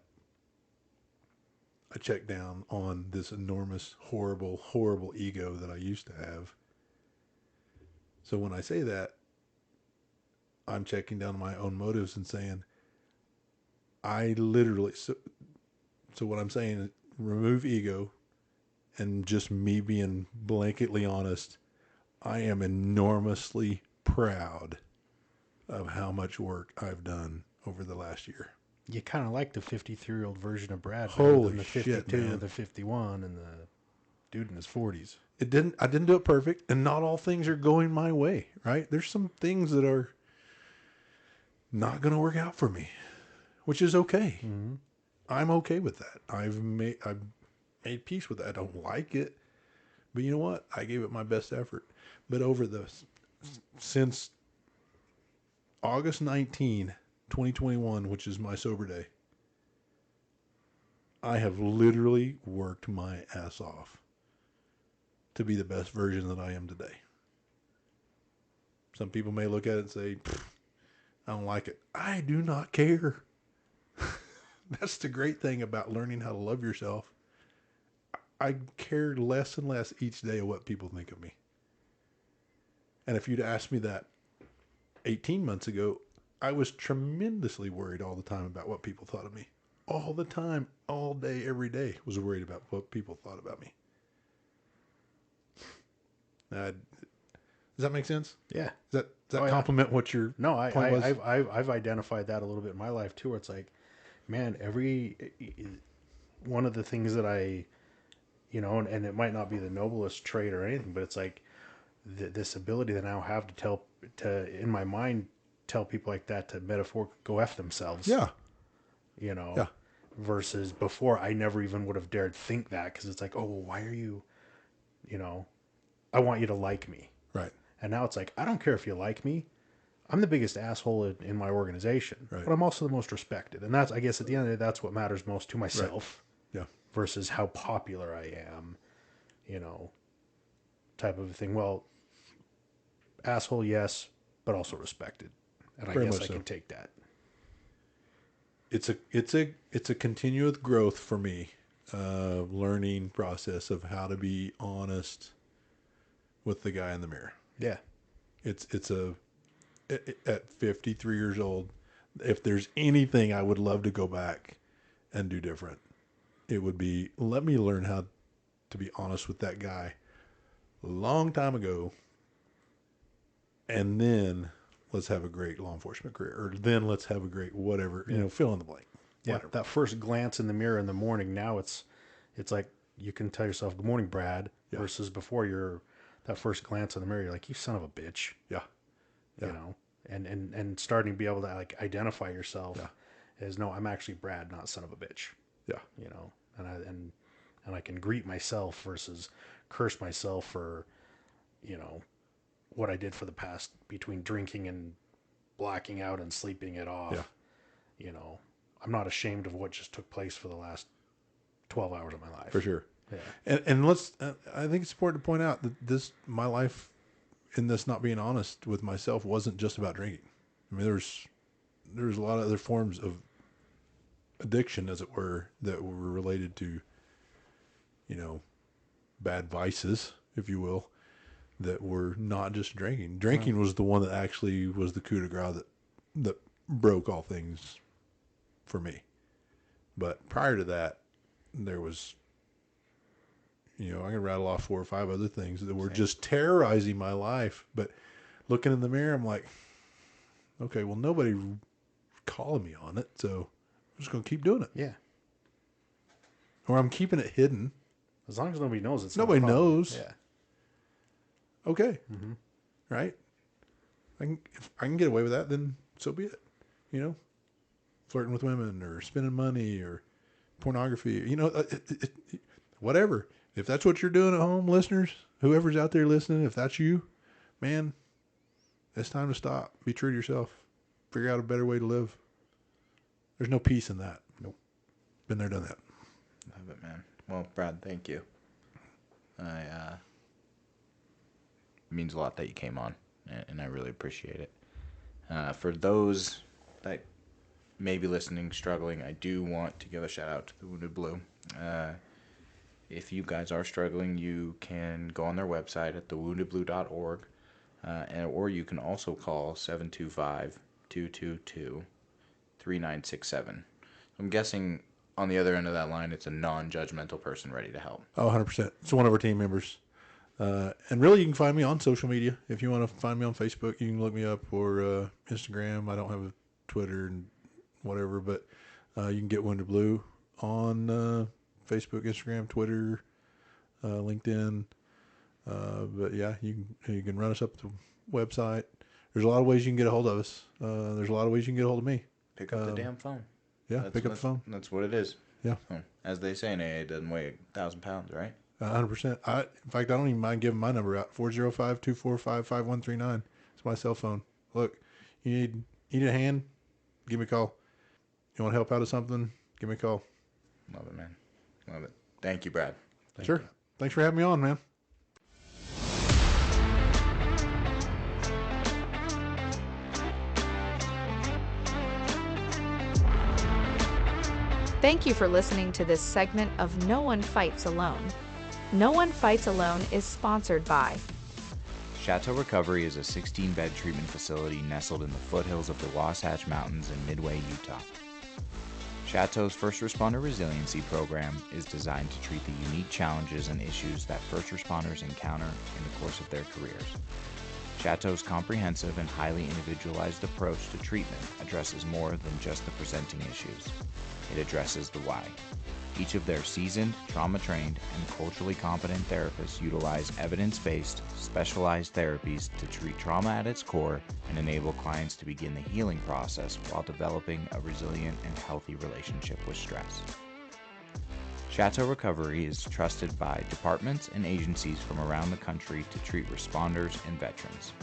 I check down on this enormous, horrible, horrible ego that I used to have. So when I say that, I'm checking down my own motives and saying, I literally, so what I'm saying is, remove ego and just me being blanketly honest, I am enormously proud of how much work I've done over the last year. You kind of like the 53-year-old version of Brad, Holy than the shit, 52, man. the 51, and the dude in his 40s. I didn't do it perfect, and not all things are going my way, right? There's some things that are not going to work out for me, which is okay. Mm-hmm. I'm okay with that. made peace with it. I don't like it, but you know what? I gave it my best effort. But since August 19, 2021, which is my sober day, I have literally worked my ass off to be the best version that I am today. Some people may look at it and say, I don't like it. I do not care. That's the great thing about learning how to love yourself. I care less and less each day of what people think of me. And if you'd asked me that 18 months ago, I was tremendously worried all the time about what people thought of me. All the time, all day, every day, was worried about what people thought about me. Does that make sense? Yeah. Does that compliment what your No, point was? I've identified that a little bit in my life too, where it's like, man, one of the things that I, and it might not be the noblest trait or anything, but it's like this ability that I now have in my mind, tell people like that to metaphorically go F themselves. Yeah. Yeah. Versus before, I never even would have dared think that, because it's like, oh, well, why are you, I want you to like me. Right. And now it's like, I don't care if you like me. I'm the biggest asshole in my organization, right. but I'm also the most respected. And that's, I guess, at the end of the day, that's what matters most to myself. Right. Yeah. Versus how popular I am, type of a thing. Well, asshole, yes, but also respected. And I guess I can take that. It's a continuous growth for me, learning process of how to be honest with the guy in the mirror. Yeah. At 53 years old, if there's anything I would love to go back and do different, it would be, let me learn how to be honest with that guy a long time ago. And then let's have a great law enforcement career, or then let's have a great whatever, fill in the blank. Yeah. Whatever. That first glance in the mirror in the morning, now it's like, you can tell yourself, good morning, Brad, versus before that first glance in the mirror, you're like, you son of a bitch. Yeah. And starting to be able to like identify yourself as, no, I'm actually Brad, not son of a bitch. Yeah. And I can greet myself versus curse myself for, what I did for the past, between drinking and blacking out and sleeping it off. Yeah. I'm not ashamed of what just took place for the last 12 hours of my life. For sure. Yeah. And I think it's important to point out that my life in this not being honest with myself wasn't just about drinking. I mean, there's a lot of other forms of addiction, as it were, that were related to, bad vices, if you will, that were not just drinking. Drinking was the one that actually was the coup de grace that broke all things for me. But prior to that, there was, I can rattle off 4 or 5 other things that were just terrorizing my life. But looking in the mirror, I'm like, okay, well, nobody calling me on it, so I'm just going to keep doing it. Yeah. Or I'm keeping it hidden. As long as nobody knows it's nobody not a problem. knows. Yeah. Okay. Mm-hmm. Right? If I can get away with that, then so be it. Flirting with women or spending money or pornography, whatever. If that's what you're doing at home, listeners, whoever's out there listening, if that's you, man, it's time to stop. Be true to yourself. Figure out a better way to live. There's no peace in that. Nope. Been there, done that. Love it, man. Well, Brad, thank you. It means a lot that you came on, and I really appreciate it. For those that may be listening, struggling, I do want to give a shout out to the Wounded Blue. If you guys are struggling, you can go on their website at thewoundedblue.org, or you can also call 725-222-3967. I'm guessing on the other end of that line, it's a non-judgmental person ready to help. Oh, 100%. It's one of our team members. And really, you can find me on social media. If you want to find me on Facebook, you can look me up, or Instagram. I don't have a Twitter and whatever, but you can get Wounded Blue on Facebook, Instagram, Twitter, LinkedIn. But yeah, you can run us up the website. There's a lot of ways you can get a hold of us. There's a lot of ways you can get a hold of me. Pick up the damn phone. Yeah, pick up the phone. That's what it is. Yeah, As they say, in AA, it doesn't weigh 1,000 pounds, right? 100%. In fact, I don't even mind giving my number out. 405-245-5139. It's my cell phone. Look, you need a hand? Give me a call. You want to help out with something? Give me a call. Love it, man. Love it. Thank you, Brad. Sure. Thanks for having me on, man. Thank you for listening to this segment of No One Fights Alone. No One Fights Alone is sponsored by Chateau Recovery is a 16-bed treatment facility nestled in the foothills of the Wasatch Mountains in Midway, Utah. Chateau's First Responder Resiliency Program is designed to treat the unique challenges and issues that first responders encounter in the course of their careers. Chateau's comprehensive and highly individualized approach to treatment addresses more than just the presenting issues. It addresses the why. Each of their seasoned, trauma-trained, and culturally competent therapists utilize evidence-based, specialized therapies to treat trauma at its core and enable clients to begin the healing process while developing a resilient and healthy relationship with stress. Chateau Recovery is trusted by departments and agencies from around the country to treat responders and veterans.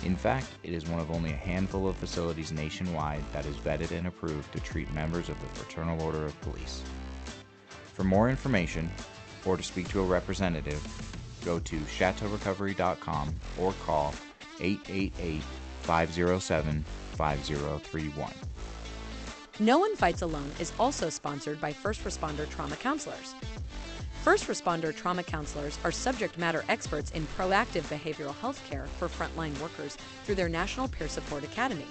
In fact, it is one of only a handful of facilities nationwide that is vetted and approved to treat members of the Fraternal Order of Police. For more information, or to speak to a representative, go to chateaurecovery.com or call 888-507-5031. No One Fights Alone is also sponsored by First Responder Trauma Counselors. First Responder Trauma Counselors are subject matter experts in proactive behavioral health care for frontline workers through their National Peer Support Academy.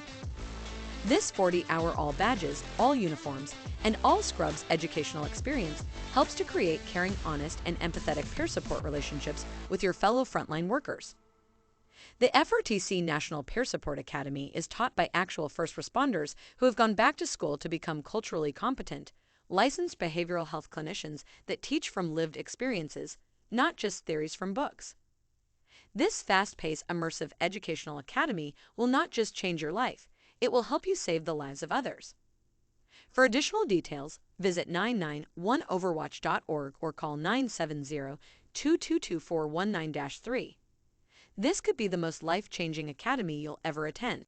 This 40-hour all badges, all uniforms, and all scrubs educational experience helps to create caring, honest, and empathetic peer support relationships with your fellow frontline workers. The FRTC National Peer Support Academy is taught by actual first responders who have gone back to school to become culturally competent, licensed behavioral health clinicians that teach from lived experiences, not just theories from books. This fast-paced, immersive educational academy will not just change your life, it will help you save the lives of others. For additional details, visit 991overwatch.org or call 970-222-419-3. This could be the most life-changing academy you'll ever attend.